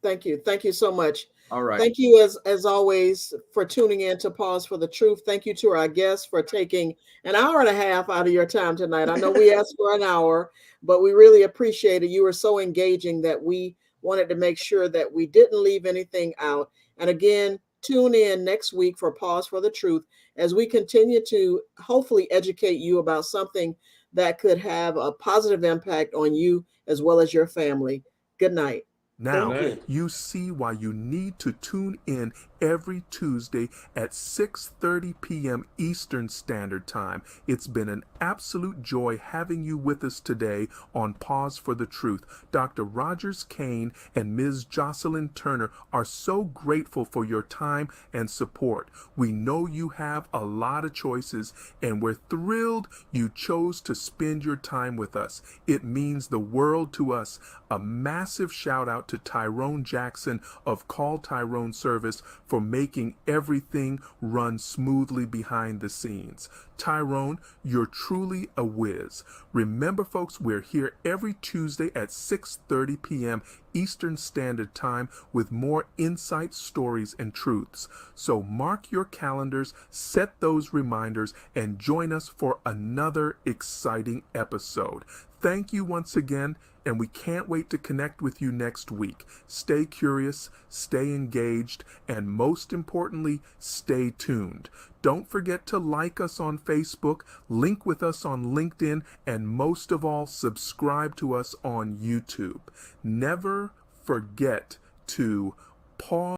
Thank you. Thank you so much. All right. Thank you, as always, for tuning in to Pause for the Truth. Thank you to our guests for taking an hour and a half out of your time tonight. I know we asked for an hour, but we really appreciate it. You were so engaging that we wanted to make sure that we didn't leave anything out. And again, tune in next week for Pause for the Truth as we continue to hopefully educate you about something that could have a positive impact on you as well as your family. Good night. Now, you see why you need to tune in every Tuesday at 6:30 p.m. Eastern Standard Time. It's been an absolute joy having you with us today on Pause for the Truth. Dr. Rogers Kane and Ms. Jocelyn Turner are so grateful for your time and support. We know you have a lot of choices, and we're thrilled you chose to spend your time with us. It means the world to us. A massive shout out to Tyrone Jackson of Call Tyrone Service for making everything run smoothly behind the scenes. Tyrone, you're truly a whiz. Remember, folks, we're here every Tuesday at 6:30 p.m. Eastern Standard Time with more insights, stories, and truths. So mark your calendars, set those reminders, and join us for another exciting episode. Thank you once again, and we can't wait to connect with you next week. Stay curious, stay engaged, and most importantly, stay tuned. Don't forget to like us on Facebook, link with us on LinkedIn, and most of all, subscribe to us on YouTube. Never forget to pause.